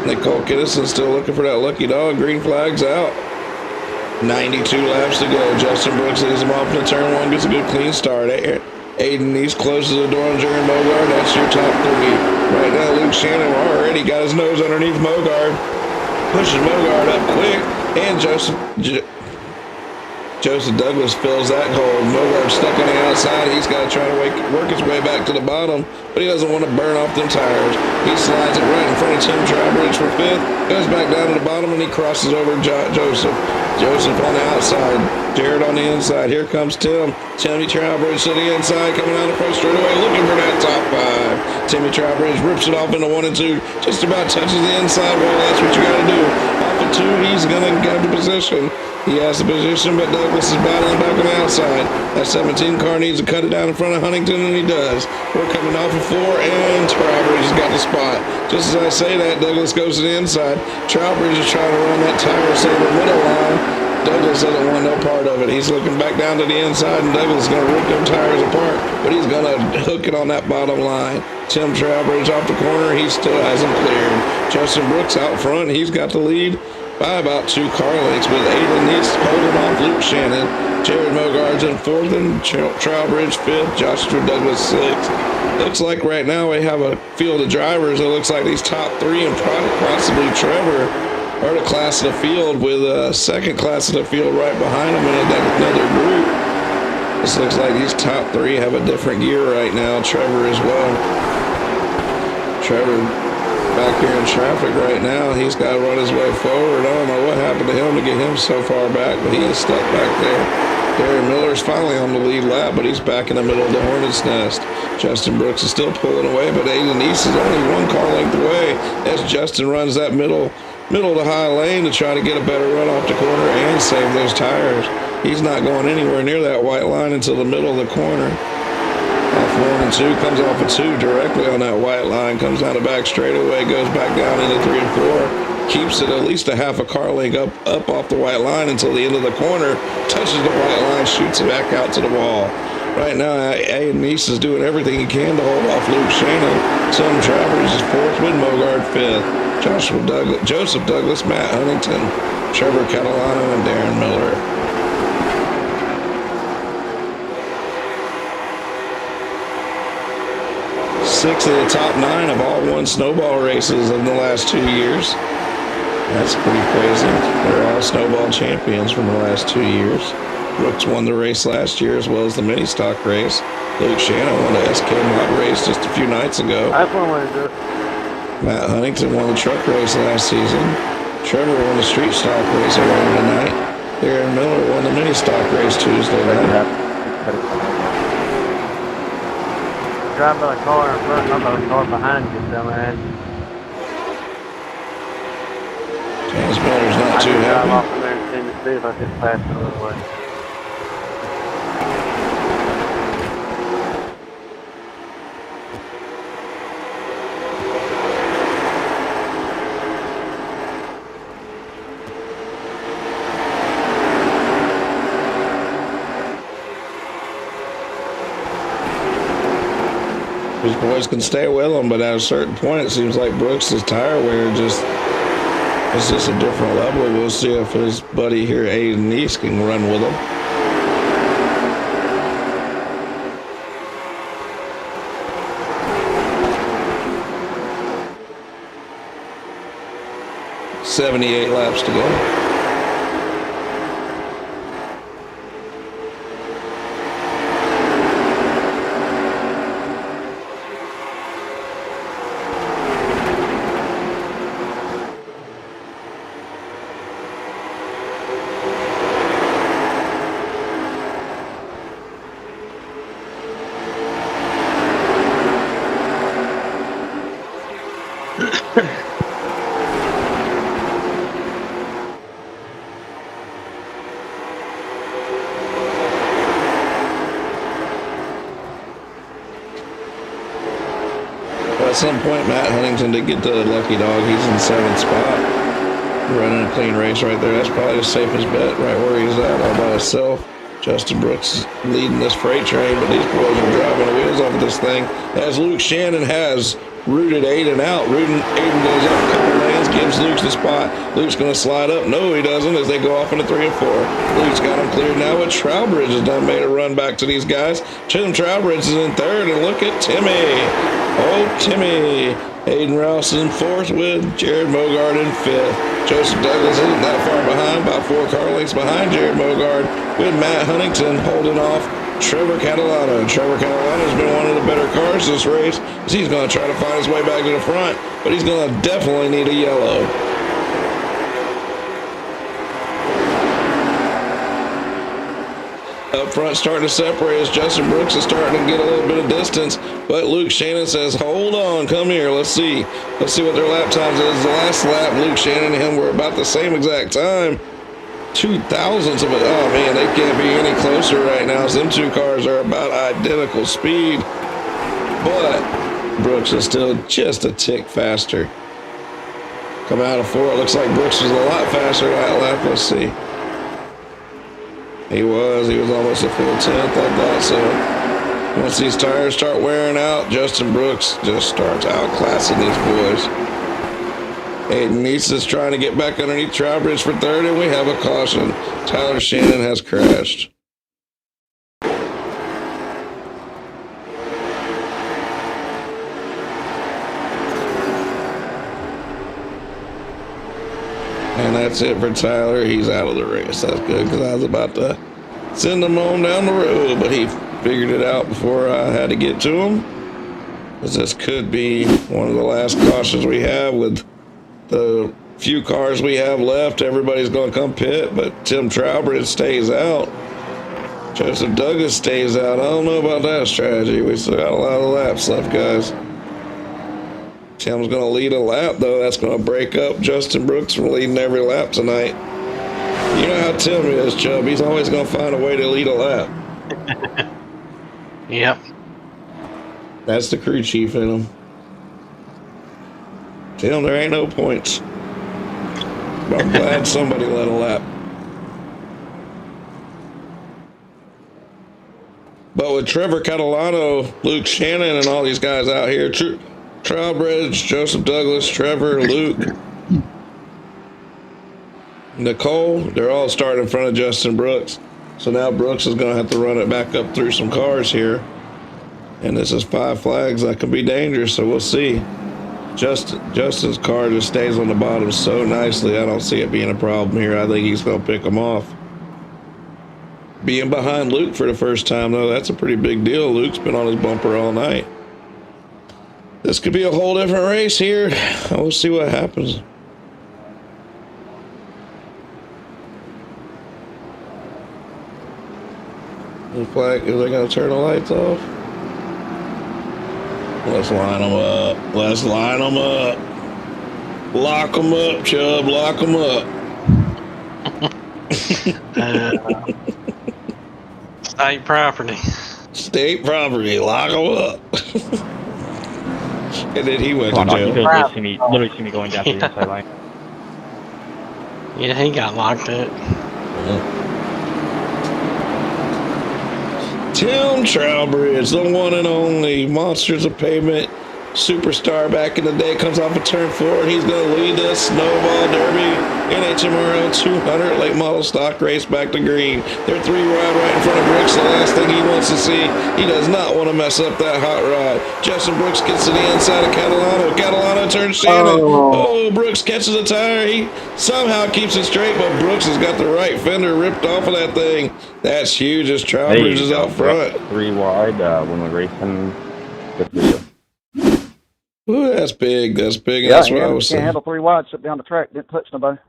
Nicole Kinnison still looking for that lucky dog. Green flag's out. 92 laps to go. Justin Brooks leads him off in the turn one. Gets a good clean start. Aiden Neese closes the door on Jaron Mogard. That's your top three. Right now, Luke Shannon already got his nose underneath Mogard. Pushes Mogard up quick. And Joseph Douglas fills that hole. Mogard's stuck on the outside. He's got to try to work his way back to the bottom, but he doesn't want to burn off them tires. He slides it right in front of Tim Trowbridge for fifth, goes back down to the bottom, and he crosses over Joseph. Joseph on the outside, Jared on the inside. Here comes Tim. Timmy Trowbridge to the inside, coming out of front straightaway, looking for that top five. Timmy Trowbridge rips it off into 1 and 2, just about touches the inside wall. That's what you got to do. Off of 2, he's going to get the position. He has the position, but Douglas is battling back on the outside. That 17 car needs to cut it down in front of Huntington, and he does. We're coming off of 4, and Trowbridge has got the spot. Just as I say that, Douglas goes to the inside. Trowbridge is trying to run that tire save the middle line. Douglas doesn't want no part of it. He's looking back down to the inside, and Douglas is going to rip them tires apart, but he's going to hook it on that bottom line. Tim Trowbridge off the corner. He still hasn't cleared. Justin Brooks out front. He's got the lead by about 2 car lengths, with Aiden Neese holding off Luke Shannon. Jared Mogard's in 4th, and Trowbridge 5th. Joshua Douglas 6th. Looks like right now we have a field of drivers. It looks like these top 3 and possibly Trevor are the class of the field, with a second class of the field right behind them in another group. This looks like these top 3 have a different gear right now. Trevor as well. Trevor back here in traffic right now. He's got to run his way forward. I don't know what happened to him to get him so far back, but he is stuck back there. Darren Miller's finally on the lead lap, but he's back in the middle of the hornet's nest. Justin Brooks is still pulling away, but Aiden Neese is only 1 car length away as Justin runs that middle to high lane to try to get a better run off the corner and save those tires. He's not going anywhere near that white line until the middle of the corner. Off 1 and 2, comes off of 2 directly on that white line, comes down the back straightaway, goes back down into 3 and 4, keeps it at least a half a car length up off the white line until the end of the corner, touches the white line, shoots it back out to the wall. Right now, Aiden Neese is doing everything he can to hold off Luke Shannon. Tim Travers is 4th with Mogard 5th. Joseph Douglas, Matt Huntington, Trevor Catalano, and Darren Miller. Six of the top 9 have all won snowball races in the last 2 years. That's pretty crazy. They're all snowball champions from the last 2 years. Brooks won the race last year as well as the mini stock race. Luke Shannon won the SK Mod race just a few nights ago. That's one way to do it. Matt Huntington won the truck race last season. Trevor won the street stock race earlier tonight. Darren Miller won the mini stock race Tuesday night. drive by the car in front, not by the car behind you, dumbass. Transmitter's not I too just drive off happy. in there and see if I can pass the other way. These boys can stay with them, but at a certain point, it seems like Brooks' tire wear just it's just a different level. We'll see if his buddy here, Aiden East, can run with him. "78 laps to go." At some point, Matt Huntington did get the lucky dog. He's in 7th spot. Running a clean race right there. That's probably the safest bet right where he's at all by himself. Justin Brooks is leading this freight train, but these boys are driving the wheels off of this thing. As Luke Shannon has rooted Aiden out. Aiden goes up a couple lanes, gives Luke the spot. Luke's going to slide up. No, he doesn't, as they go off into 3 and 4. Luke's got him cleared now, but Trowbridge has done made a run back to these guys. Tim Trowbridge is in 3rd, and look at Timmy. Oh, Timmy. Aiden Rouse in 4th with Jared Mogard in 5th. Joseph Douglas isn't that far behind, about 4 car lengths behind Jared Mogard, with Matt Huntington holding off Trevor Catalano. Trevor Catalano's been one of the better cars this race. He's going to try to find his way back to the front, but he's going to definitely need a yellow. Up front, starting to separate as Justin Brooks is starting to get a little bit of distance, but Luke Shannon says, hold on, come here, let's see what their lap times is. The last lap, Luke Shannon and him were about the same exact time. 2,000ths of it. Oh man, they can't be any closer right now. Them two cars are about identical speed, but Brooks is still just a tick faster. Coming out of 4, it looks like Brooks was a lot faster that lap. Let's see. He was almost a full 10th, I thought so. Once these tires start wearing out, Justin Brooks just starts outclassing these boys. Aiden East is trying to get back underneath Trowbridge for 3rd, and we have a caution. Tyler Shannon has crashed. And that's it for Tyler. He's out of the race. That's good, because I was about to send him on down the road, but he figured it out before I had to get to him. Because this could be one of the last cautions we have with the few cars we have left. Everybody's going to come pit, but Tim Trowbridge stays out. Joseph Douglas stays out. I don't know about that strategy. We still got a lot of laps left, guys. Tim's going to lead a lap, though. That's going to break up Justin Brooks from leading every lap tonight. You know how Tim is, Chubb. He's always going to find a way to lead a lap. Yep. That's the crew chief in him. Tim, there ain't no points. But I'm glad somebody led a lap. But with Trevor Catalano, Luke Shannon, and all these guys out here, Trowbridge, Joseph Douglas, Trevor, Luke, Nicole, they're all starting in front of Justin Brooks. So now Brooks is going to have to run it back up through some cars here. And this is 5 flags. That could be dangerous, so we'll see. Justin's car just stays on the bottom so nicely. I don't see it being a problem here. I think he's going to pick them off. Being behind Luke for the first time, though, that's a pretty big deal. Luke's been on his bumper all night. This could be a whole different race here. We'll see what happens. The flag, is they going to turn the lights off? Let's line them up. Let's line them up. Lock them up, Chubb. Lock them up. State property. State property. Lock them up. And then he went Come on, to you jail. guys literally see me going down to the inside line. Yeah, he got locked up. Tim Trowbridge, the one and only Monsters of Pavement superstar back in the day, comes off of turn 4, and he's going to lead this Snowball Derby NHMRL 200 late model stock race back to green. They're 3 wide right in front of Brooks. The last thing he wants to see, he does not want to mess up that hot rod. Justin Brooks gets to the inside of Catalano. Catalano turns Shannon. Oh, Brooks catches a tire. He somehow keeps it straight, but Brooks has got the right fender ripped off of that thing. That's huge as Trowbridge is out front. 3 wide when we race him. Good for you. Ooh, that's big. That's big. Yeah, That's what I was can't saying. handle 3 wide, shut down the track, didn't touch nobody.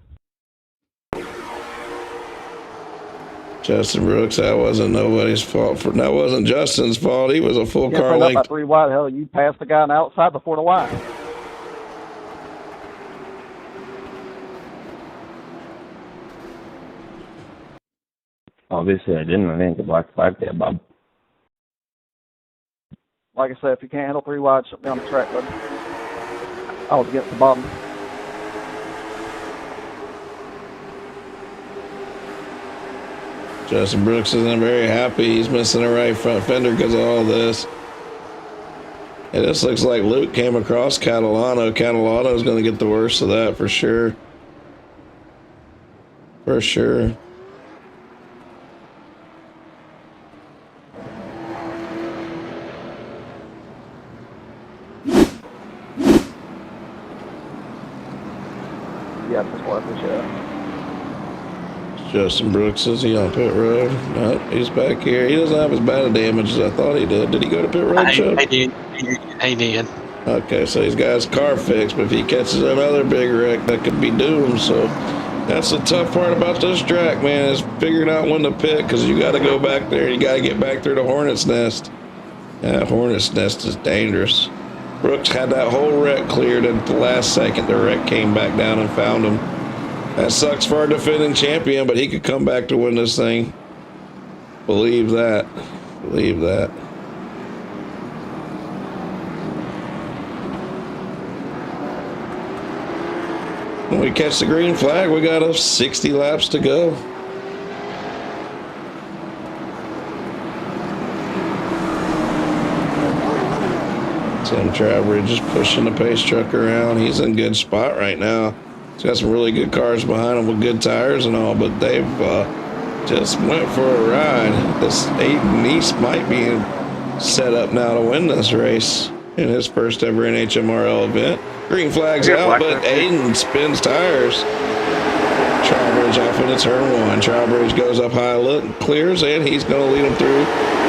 Justin Brooks, that wasn't nobody's fault. That wasn't Justin's fault. He was a full Can't car bring up by length. 3 wide, hell, you passed the guy on the outside before the wide. Obviously, I didn't get black flag there, Bob. Like I said, if you can't handle 3 wide, shut down the track, buddy. I was against the bottom. Justin Brooks isn't very happy. He's missing a right front fender because of all this. And this looks like Luke came across Catalano. Catalano's going to get the worst of that for sure. For sure. Yeah, that's what I appreciate. Justin Brooks, is he on pit road? No, he's back here. He doesn't have as bad a damage as I thought he did. Did he go to pit road, Chubb? He did. He did. Okay, so he's got his car fixed, but if he catches another big wreck, that could be doomed. So that's the tough part about this track, man, is figuring out when to pit, because you got to go back there. You got to get back through the Hornet's Nest. That Hornet's Nest is dangerous. Brooks had that whole wreck cleared at the last second. The wreck came back down and found him. That sucks for our defending champion, but he could come back to win this thing. Believe that. Believe that. When we catch the green flag, we got 60 laps to go. Tim Trowbridge is pushing the pace truck around. He's in a good spot right now. He's got some really good cars behind him with good tires and all, but they've just went for a ride. This Aiden East might be set up now to win this race in his first ever NHMRL event. Green flag's out, but Aiden spins tires. Trowbridge off into turn 1. Trowbridge goes up high, clears, and he's going to lead him through.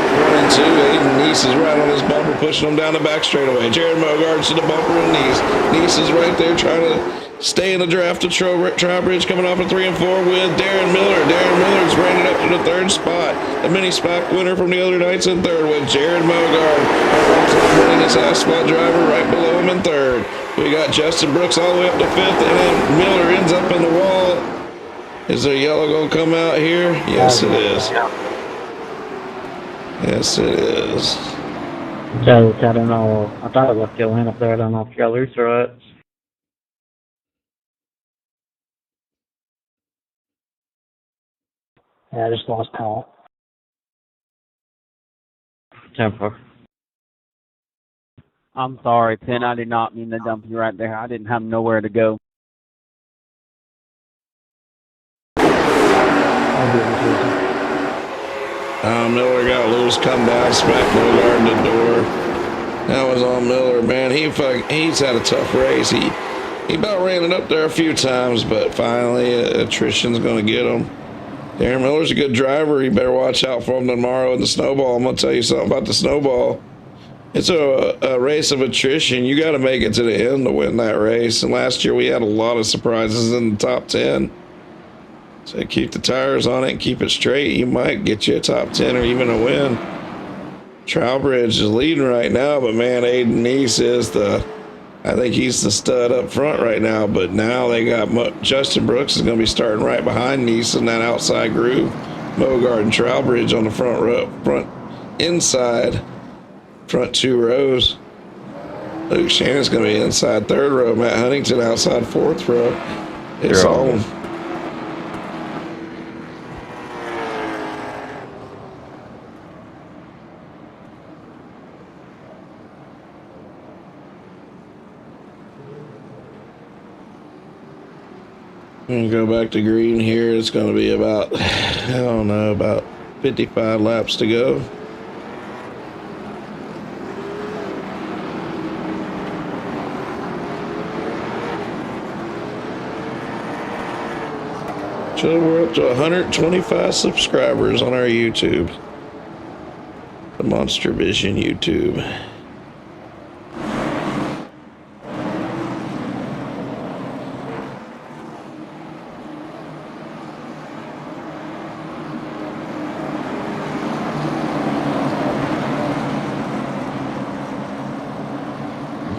Running 2, Aiden Neese is right on his bumper, pushing him down the back straightaway. Jared Mogards to the bumper and Neese. Neese is right there trying to stay in the draft of Trowbridge, coming off at 3 and 4 with Darren Miller. Darren Miller's rated up to the 3rd spot. The mini spot winner from the other nights in 3rd with Jared Mogard. Running his asphalt driver right below him in 3rd. We got Justin Brooks all the way up to 5th, and then Miller ends up in the wall. Is there yellow going to come out here? Yes, it is. Yes, it is. So, I don't know. I thought it was still in up there. I don't know if you got loose or what. Yeah, I just lost power. Temper. I'm sorry, Penn. I did not mean to dump you right there. I didn't have nowhere to go. Miller got loose, come down, smacked Mogard in the door. That was on Miller, man. He's had a tough race. He about ran it up there a few times, but finally attrition's going to get him. Darren Miller's a good driver. You better watch out for him tomorrow in the Snowball. I'm going to tell you something about the Snowball. It's a race of attrition. You got to make it to the end to win that race. And last year we had a lot of surprises in the top 10. So keep the tires on it and keep it straight. You might get you a top 10 or even a win. Trowbridge is leading right now, but man, Aiden Neese is I think he's the stud up front right now, but now they got Justin Brooks is going to be starting right behind Neese in that outside groove. Mogard and Trowbridge on the front two rows. Luke Shannon's going to be inside third row. Matt Huntington outside fourth row. It's on. And go back to green here. It's going to be about, I don't know, about 55 laps to go. So we're up to 125 subscribers on our YouTube. The MonsterVision YouTube.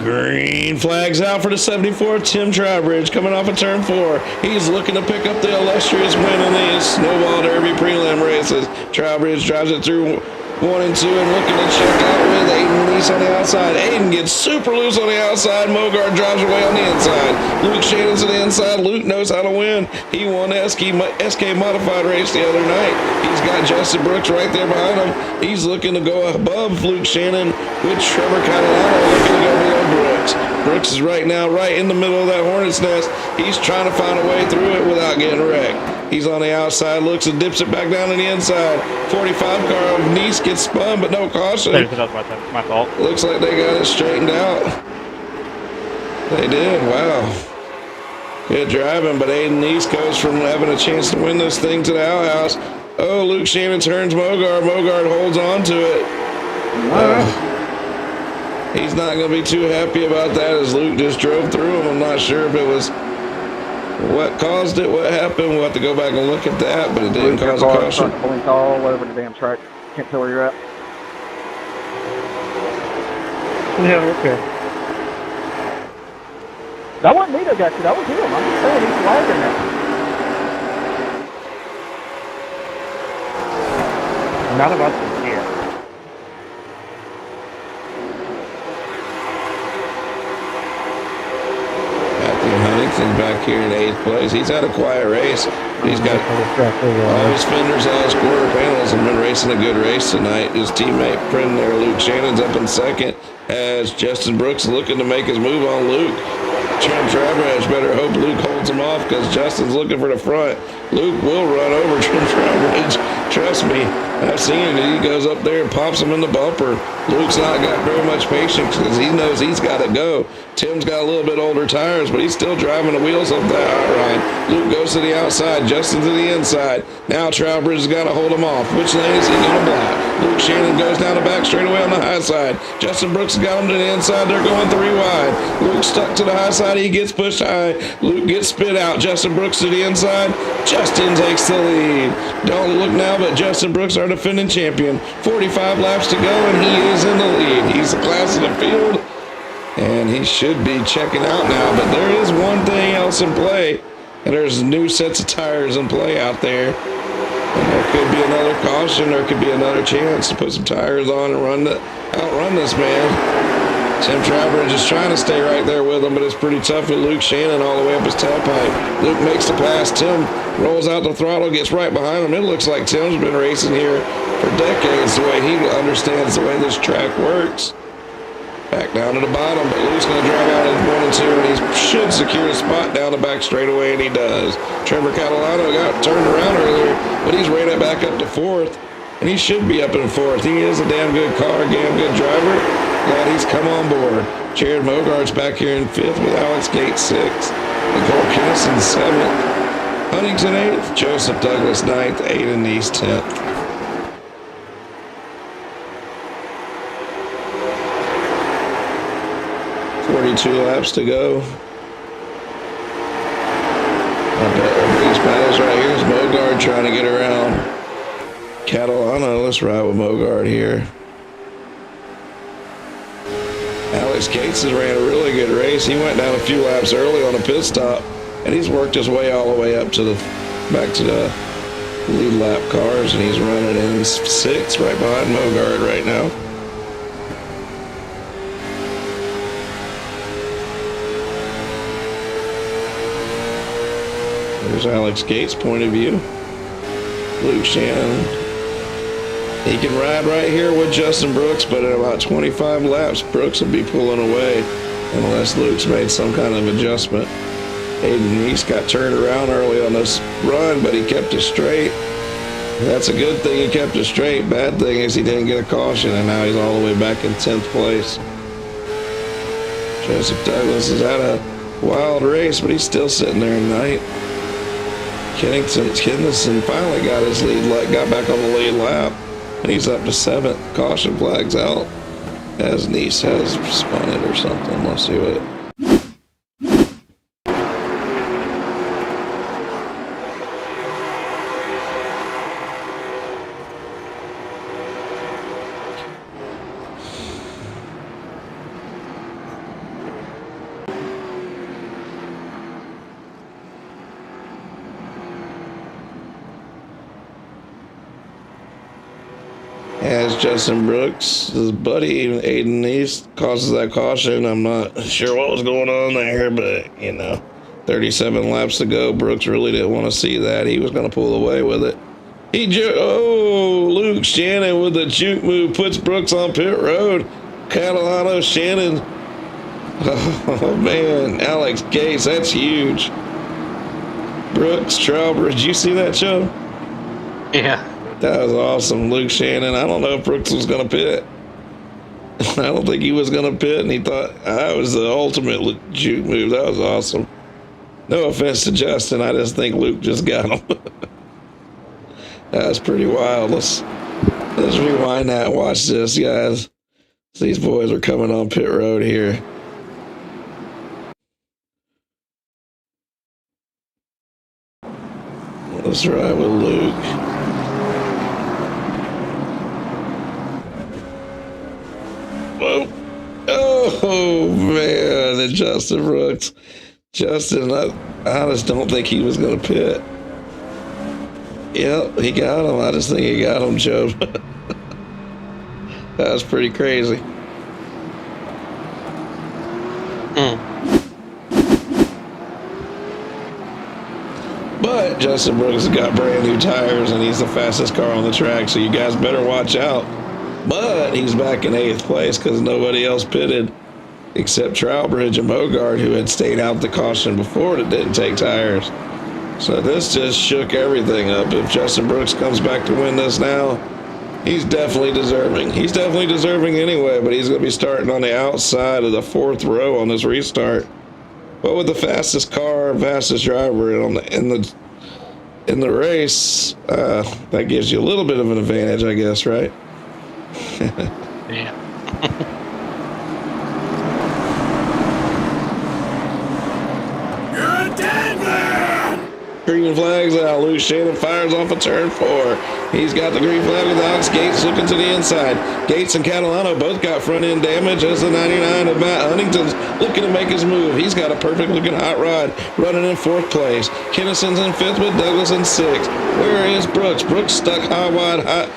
Green flags out for the 74. Tim Trowbridge coming off of turn 4. He's looking to pick up the illustrious win in the Snowball Derby Prelim races. Trowbridge drives it through 1 and 2 and looking to check out with Aiden Neese on the outside. Aiden gets super loose on the outside. Mogard drives away on the inside. Luke Shannon's on the inside. Luke knows how to win. He won the SK Modified race the other night. He's got Justin Brooks right there behind him. He's looking to go above Luke Shannon with Trevor Catalano looking to go below Brooks. Brooks is right now right in the middle of that hornet's nest. He's trying to find a way through it without getting wrecked. He's on the outside, looks and dips it back down to the inside. 45 car of Neese gets spun, but no caution. That's my fault. Looks like they got it straightened out. They did, wow. Good driving, but Aiden Neese goes from having a chance to win this thing to the outhouse. Oh, Luke Shannon turns Mogard. Mogard holds on to it. He's not going to be too happy about that as Luke just drove through him. I'm not sure if it was what caused it, what happened. We'll have to go back and look at that, but it didn't cause a caution. Blink all over the damn track. Can't tell where you're at. Yeah, okay. That wasn't me that got you. That was him. I'm just saying he's lagging now. Not about this here. Huntington back here in 8th place. He's had a quiet race. He's got all his fenders, all his quarter panels, and been racing a good race tonight. His teammate, friend there, Luke Shannon's up in 2nd as Justin Brooks looking to make his move on Luke. Tim Trowbridge better hope Luke holds him off because Justin's looking for the front. Luke will run over Tim Trowbridge. Trust me, I've seen it. He goes up there and pops him in the bumper. Luke's not got very much patience because he knows he's got to go. Tim's got a little bit older tires, but he's still driving the wheels up that hot ride. Luke goes to the outside, Justin to the inside. Now Trowbridge has got to hold him off. Which lane is he going to block? Luke Shannon goes down the back straightaway on the high side. Justin Brooks has got him to the inside. They're going 3 wide. Luke stuck to the high side. He gets pushed high. Luke gets spit out. Justin Brooks to the inside. Justin takes the lead. Don't look now, but Justin Brooks, our defending champion. 45 laps to go, and he is in the lead. He's the class of the field, and he should be checking out now. But there is one thing else in play, and there's new sets of tires in play out there. And there could be another caution. There could be another chance to put some tires on and outrun this man. Tim Trowbridge is trying to stay right there with him, but it's pretty tough with Luke Shannon all the way up his tailpipe. Luke makes the pass. Tim rolls out the throttle, gets right behind him. It looks like Tim's been racing here for decades, the way he understands the way this track works. Back down to the bottom, but Luke's going to drive out in 1 and 2, and he should secure a spot down the back straightaway, and he does. Trevor Catalano got turned around earlier, but he's right back up to 4th, and he should be up in 4th. He is a damn good car, damn good driver. Glad he's come on board. Jared Mogard's back here in 5th with Alex Gates 6th. Nicole Kinnison 7th. Huntington 8th. Joseph Douglas 9th. Aiden Neese 10th. Two laps to go. These battles right here is Mogard trying to get around Catalano. Let's ride with Mogard here. Alex Gates has ran a really good race. He went down a few laps early on a pit stop, and he's worked his way all the way up to back to the lead lap cars, and he's running in 6th right behind Mogard right now. There's Alex Gates' point of view. Luke Shannon. He can ride right here with Justin Brooks, but in about 25 laps, Brooks will be pulling away unless Luke's made some kind of adjustment. Aiden East got turned around early on this run, but he kept it straight. That's a good thing, he kept it straight. Bad thing is he didn't get a caution, and now he's all the way back in 10th place. Joseph Douglas has had a wild race, but he's still sitting there in ninth. Kennison finally got his lead, got back on the lead lap, and he's up to 7th. Caution flags out as Nice has spun it or something. Let's see what. As Justin Brooks, his buddy Aiden East causes that caution. I'm not sure what was going on there, but 37 laps to go. Brooks really didn't want to see that. He was going to pull away with it. Luke Shannon with the juke move puts Brooks on pit road. Catalano Shannon. Oh man, Alex Gates, that's huge. Brooks, Trowbridge, did you see that, Joe? Yeah. That was awesome. Luke Shannon. I don't know if Brooks was going to pit. I don't think he was going to pit, and he thought that was the ultimate juke move. That was awesome. No offense to Justin. I just think Luke just got him. That was pretty wild. Let's rewind that and watch this, guys. These boys are coming on pit road here. Let's ride with Luke. Whoa. Oh, man. And Justin Brooks. Justin, I just don't think he was going to pit. Yep, he got him. I just think he got him, Joe. That was pretty crazy. But Justin Brooks has got brand new tires, and he's the fastest car on the track, so you guys better watch out. But he's back in 8th place because nobody else pitted except Trowbridge and Mogard, who had stayed out the caution before that didn't take tires. So this just shook everything up. If Justin Brooks comes back to win this now, he's definitely deserving. He's definitely deserving anyway, but he's going to be starting on the outside of the 4th row on this restart. But with the fastest car, fastest driver in the race, that gives you a little bit of an advantage, I guess, right? Yeah. You're a dead man! Green flag's out. Luke Shannon fires off of turn 4. He's got the green flag with Alex Gates looking to the inside. Gates and Catalano both got front end damage as the 99 of Matt Huntington's looking to make his move. He's got a perfect looking hot rod running in 4th place. Kennison's in 5th with Douglas in 6th. Where is Brooks? Brooks stuck high, wide, high,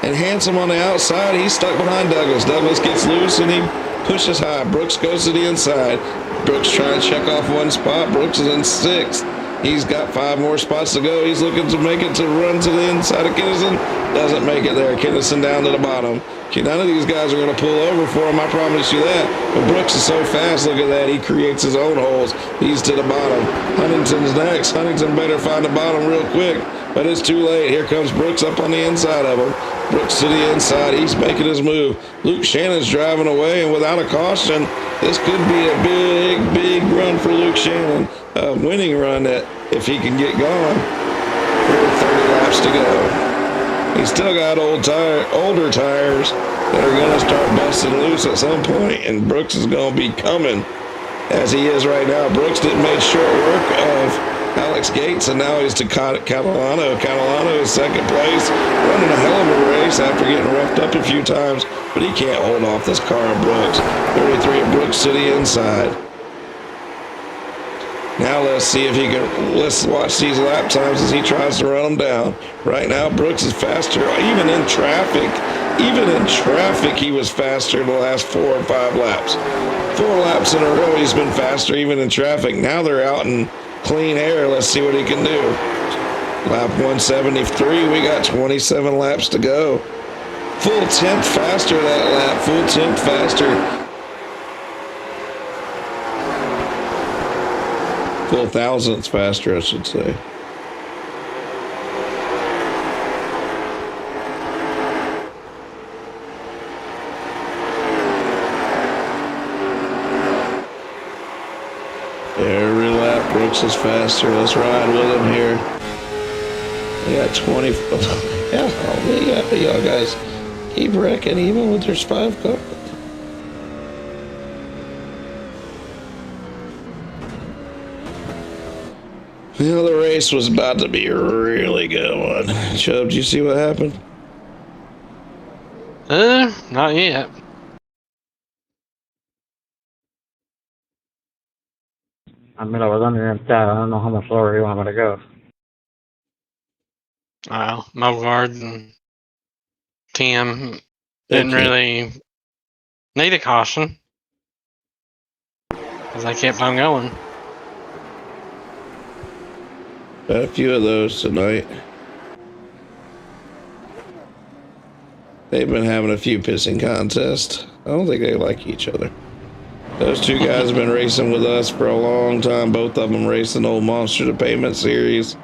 and Handsome on the outside. He's stuck behind Douglas. Douglas gets loose and he pushes high. Brooks goes to the inside. Brooks trying to check off one spot. Brooks is in 6th. He's got 5 more spots to go. He's looking to make it to run to the inside of Kennison. Doesn't make it there. Kennison down to the bottom. None of these guys are going to pull over for him, I promise you that. But Brooks is so fast, look at that. He creates his own holes. He's to the bottom. Huntington's next. Huntington better find the bottom real quick. But it's too late. Here comes Brooks up on the inside of him. Brooks to the inside. He's making his move. Luke Shannon's driving away, and without a caution, this could be a big, big run for Luke Shannon. A winning run that if he can get going. 30 laps to go. He's still got older tires that are going to start busting loose at some point, and Brooks is going to be coming as he is right now. Brooks didn't make short work of Alex Gates, and now he's to Catalano. Catalano is second place, running a hell of a race after getting roughed up a few times, but he can't hold off this car of Brooks. 33 at Brooks to the inside. Now let's see if he can, let's watch these lap times as he tries to run them down. Right now, Brooks is faster, even in traffic. Even in traffic, he was faster the last 4 or 5 laps. 4 laps in a row, he's been faster even in traffic. Now they're out in clean air. Let's see what he can do. Lap 173, we got 27 laps to go. Full 10th faster that lap, full 10th faster. Full thousandths faster, I should say. Every lap, Brooks is faster. Let's ride with him here. We got 20. Yeah, y'all guys keep wrecking even with there's 5 cars. You know, the race was about to be a really good one. Chubb, did you see what happened? Not yet. I mean, I was on the inside. I don't know how much lower you want me to go. Mogard and Tim didn't really need a caution because they kept on going. Got a few of those tonight. They've been having a few pissing contests. I don't think they like each other. Those 2 guys have been racing with us for a long time. Both of them racing old Monster the Pavement series.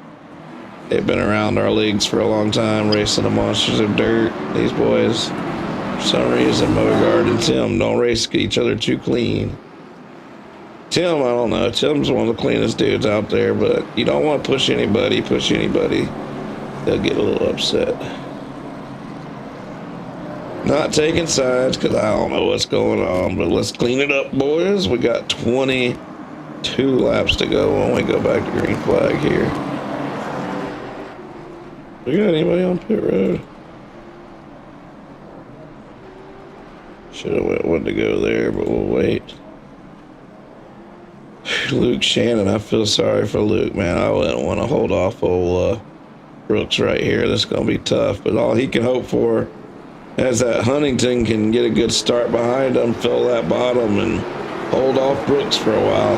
They've been around our leagues for a long time, racing the Monsters of Dirt. These boys, for some reason, Mogard and Tim don't race each other too clean. Tim, I don't know. Tim's one of the cleanest dudes out there, but you don't want to push anybody. They'll get a little upset. Not taking sides because I don't know what's going on, but let's clean it up, boys. We got 22 laps to go when we go back to green flag here. We got anybody on pit road? Should have went one to go there, but we'll wait. Luke Shannon, I feel sorry for Luke, man. I wouldn't want to hold off old Brooks right here. This is going to be tough, but all he can hope for is that Huntington can get a good start behind him, fill that bottom, and hold off Brooks for a while.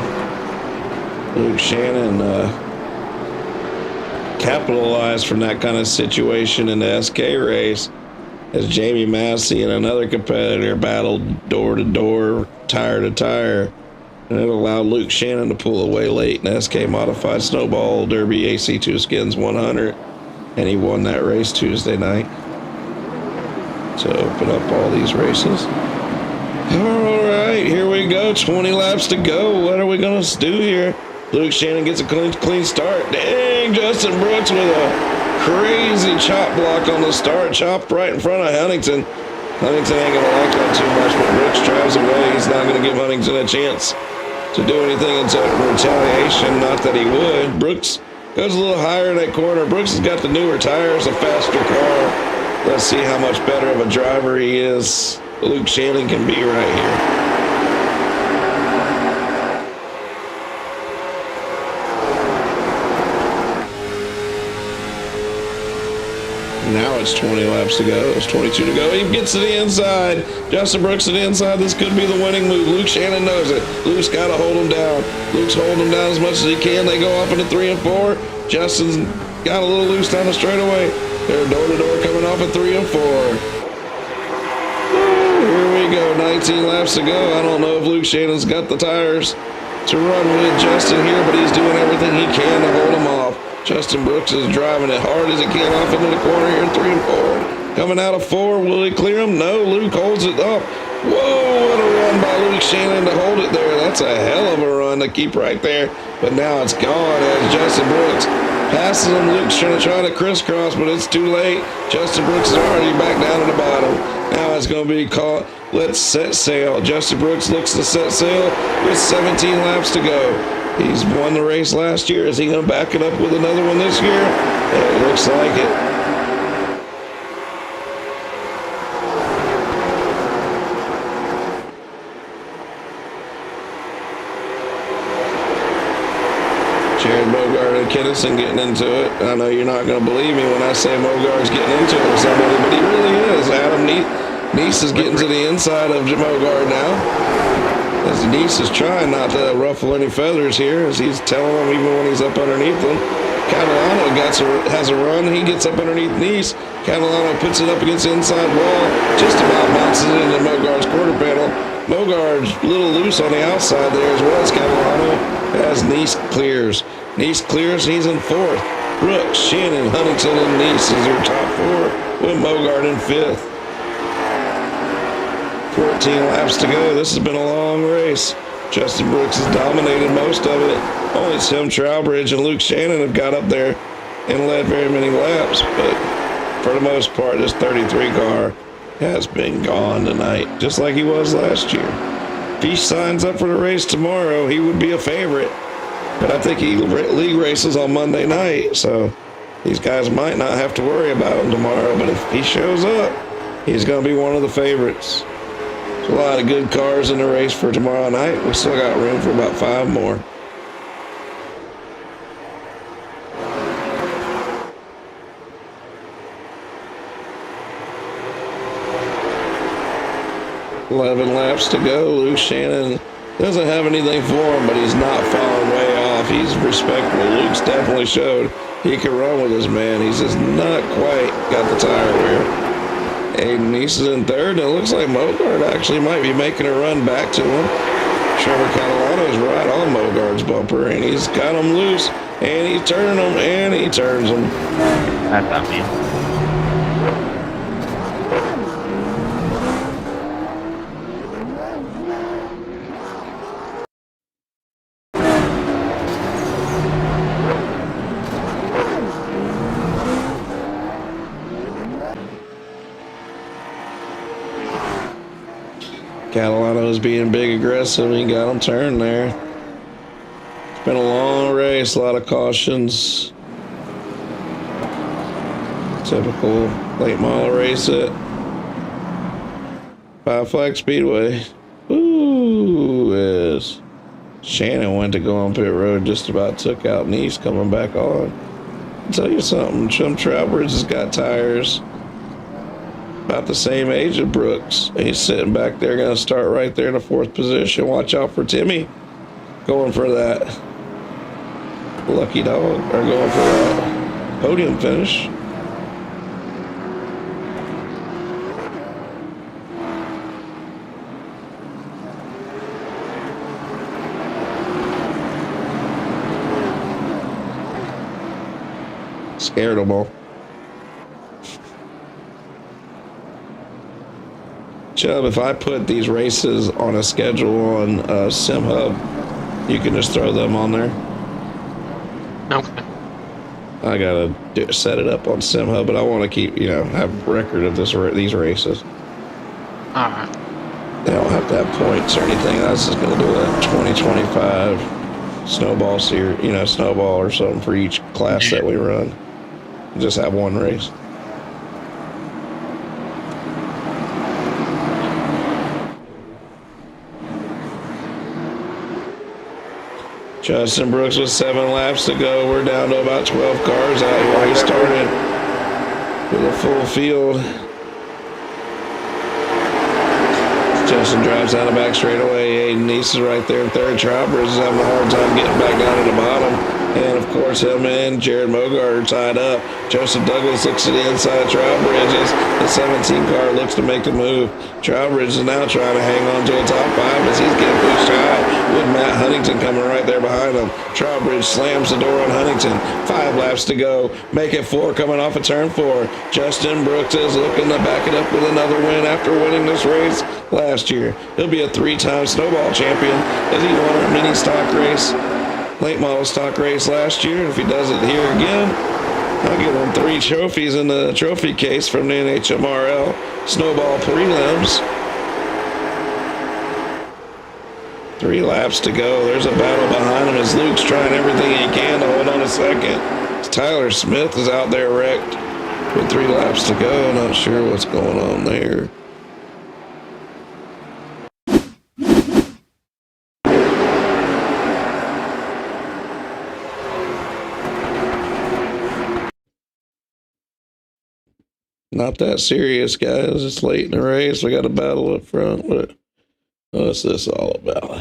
Luke Shannon capitalized from that kind of situation in the SK race as Jamie Massey and another competitor battled door to door, tire to tire. And it allowed Luke Shannon to pull away late in SK Modified Snowball Derby AC2 Skins 100. And he won that race Tuesday night to open up all these races. All right, here we go. 20 laps to go. What are we going to do here? Luke Shannon gets a clean start. Dang, Justin Brooks with a crazy chop block on the start. Chopped right in front of Huntington. Huntington ain't going to like that too much, but Brooks drives away. He's not going to give Huntington a chance to do anything in retaliation. Not that he would. Brooks goes a little higher in that corner. Brooks has got the newer tires, a faster car. Let's see how much better of a driver he is. Luke Shannon can be right here. Now it's 20 laps to go. It's 22 to go. He gets to the inside. Justin Brooks to the inside. This could be the winning move. Luke Shannon knows it. Luke's got to hold him down. Luke's holding him down as much as he can. They go off into 3 and 4. Justin's got a little loose down the straightaway. They're door to door coming off at 3 and 4. Here we go. 19 laps to go. I don't know if Luke Shannon's got the tires to run with Justin here, but he's doing everything he can to hold him off. Justin Brooks is driving it hard as he can off into the corner here in 3 and 4. Coming out of 4, will he clear him? No, Luke holds it up. Whoa, what a run by Luke Shannon to hold it there. That's a hell of a run to keep right there. But now it's gone as Justin Brooks passes him. Luke's trying to crisscross, but it's too late. Justin Brooks is already back down at the bottom. Now it's going to be caught. Let's set sail. Justin Brooks looks to set sail with 17 laps to go. He's won the race last year. Is he going to back it up with another one this year? It looks like it. Jared Bogart and Kinnison getting into it. I know you're not going to believe me when I say Mogart's getting into it with somebody, but he really is. Adam Neese is getting to the inside of Mogart now. As Neese is trying not to ruffle any feathers here, as he's telling him even when he's up underneath them. Catalano has a run. He gets up underneath Neese. Catalano puts it up against the inside wall. Just about bounces it into Mogart's quarter panel. Mogart's a little loose on the outside there as well as Catalano. As Neese clears. Neese clears, he's in fourth. Brooks, Shannon, Huntington, and Neese is your top four, with Mogart in fifth. 14 laps to go. This has been a long race. Justin Brooks has dominated most of it. Only Tim Trowbridge and Luke Shannon have got up there and led very many laps, but for the most part, this 33 car has been gone tonight, just like he was last year. If he signs up for the race tomorrow, he would be a favorite. But I think he league races on Monday night, so these guys might not have to worry about him tomorrow. But if he shows up, he's going to be one of the favorites. There's a lot of good cars in the race for tomorrow night. We still got room for about 5 more. $11 laps to go. Luke Shannon doesn't have anything for him, but he's not falling way off. He's respectable. Luke's definitely showed he can run with this man. He's just not quite got the tire wear. Aiden Neese is in third, and it looks like Mogart actually might be making a run back to him. Trevor Catalano's right on Mogart's bumper, and he's got him loose, and he's turning him, and he turns him. That's not me. Catalano's being big aggressive. He got him turned there. It's been a long race, a lot of cautions. Typical late model race at Five Flag Speedway. Ooh, as Shannon went to go on pit road, just about took out Neese coming back on. I'll tell you something, Tim Trowbridge has got tires about the same age as Brooks. He's sitting back there, going to start right there in the 4th position. Watch out for Timmy going for that lucky dog, or going for that podium finish. Scared them all. Chubb, if I put these races on a schedule on SimHub, you can just throw them on there. Okay. I gotta set it up on SimHub, but I want to keep, have record of these races. All right. They don't have to have points or anything. I was just gonna do a 2025 snowball series, snowball or something for each class that we run. Just have one race. Justin Brooks with 7 laps to go. We're down to about 12 cars out here. He started with a full field. Justin drives down the back straightaway. Aiden Neese is right there in third. Trowbridge is having a hard time getting back down to the bottom. And, of course, him and Jared Mogart are tied up. Joseph Douglas looks to the inside of Trowbridge as the 17 car looks to make the move. Trowbridge is now trying to hang on to a top 5 as he's getting pushed high with Matt Huntington coming right there behind him. Trowbridge slams the door on Huntington. 5 laps to go. Make it 4 coming off of turn 4. Justin Brooks is looking to back it up with another win after winning this race last year. He'll be a 3-time snowball champion as he won a mini stock race, late model stock race last year. If he does it here again, I'll give him 3 trophies in the trophy case from the NHMRL Snowball Prelims. 3 laps to go. There's a battle behind him as Luke's trying everything he can to hold on a second. Tyler Smith is out there wrecked with 3 laps to go. Not sure what's going on there. Not that serious, guys. It's late in the race. We got a battle up front. What's this all about?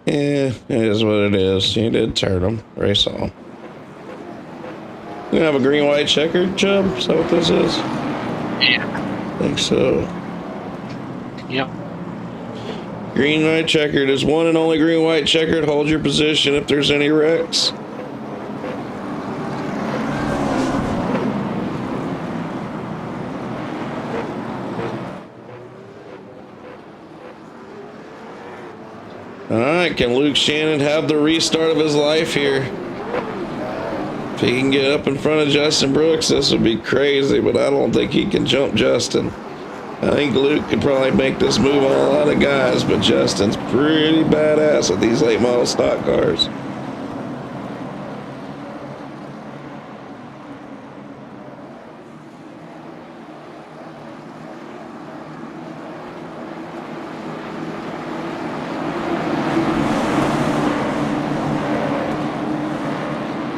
Yeah, it is what it is. You did turn them. Race on. We have a green, white checkered, Chubb? Is that what this is? Yeah. I think so. Yep. Green, white checkered is one and only green, white checkered. Hold your position if there's any wrecks. All right, can Luke Shannon have the restart of his life here? If he can get up in front of Justin Brooks, this would be crazy, but I don't think he can jump Justin. I think Luke could probably make this move on a lot of guys, but Justin's pretty badass with these late model stock cars.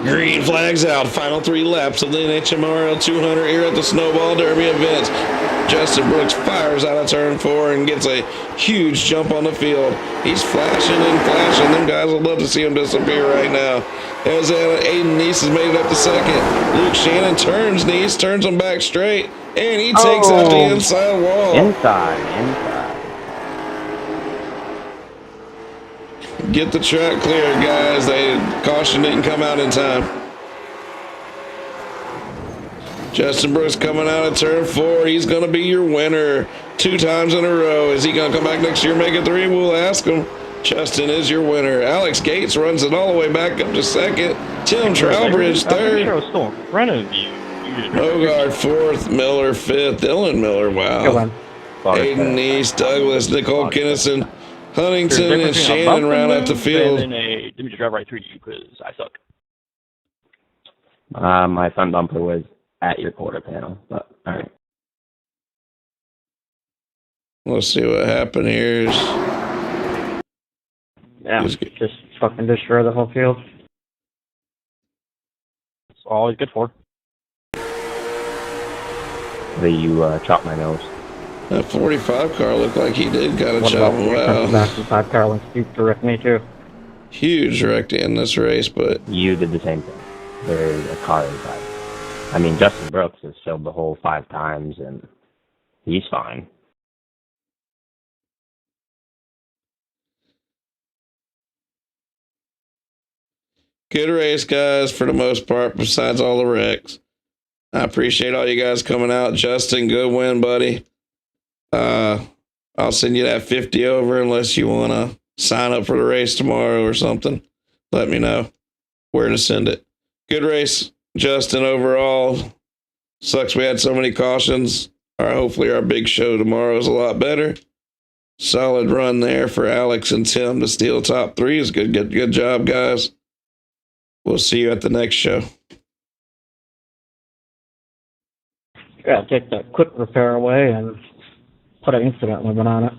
Green flags out. Final 3 laps of the NHMRL 200 here at the Snowball Derby event. Justin Brooks fires out of turn 4 and gets a huge jump on the field. He's flashing and flashing. Them guys would love to see him disappear right now. As Aiden Neese has made it up to second. Luke Shannon turns Neese, turns him back straight, and he takes out the inside wall. Inside. Get the track cleared, guys. They caution didn't come out in time. Justin Brooks coming out of turn 4. He's going to be your winner 2 times in a row. Is he going to come back next year and make it 3? We'll ask him. Justin is your winner. Alex Gates runs it all the way back up to second. Tim Trowbridge third. I was still in front of you. Hogard 4th. Miller 5th. Dylan Miller, wow. Aiden Neese, Douglas, Nicole Kinnison, Huntington, and Shannon round out the field. And then let me just drive right through you because I suck. My front bumper was at your quarter panel, but all right. Let's see what happened here. Yeah, just fucking destroy the whole field. That's all he's good for. You chopped my nose. That 45 car looked like he did kind of chop him out. That 5 car went deep to wreck me too. Huge wreck to end this race, but You did the same thing. There's a car inside. I mean, Justin Brooks has showed the hole 5 times, and he's fine. good race, guys, for the most part, besides all the wrecks. I appreciate all you guys coming out. Justin, good win, buddy. I'll send you that 50 over unless you want to sign up for the race tomorrow or something. Let me know where to send it. Good race, Justin, overall. Sucks we had so many cautions. Hopefully our big show tomorrow is a lot better. Solid run there for Alex and Tim to steal top 3. Good job, guys. We'll see you at the next show. Yeah, take that quick repair away and put an incident limit on it.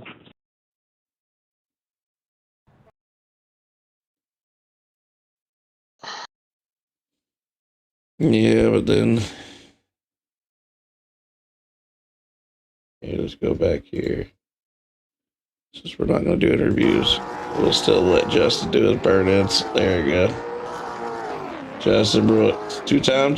Yeah, but then let's go back here. Since we're not going to do interviews, we'll still let Justin do his burn-ins. There you go. Justin Brooks, 2-time champion.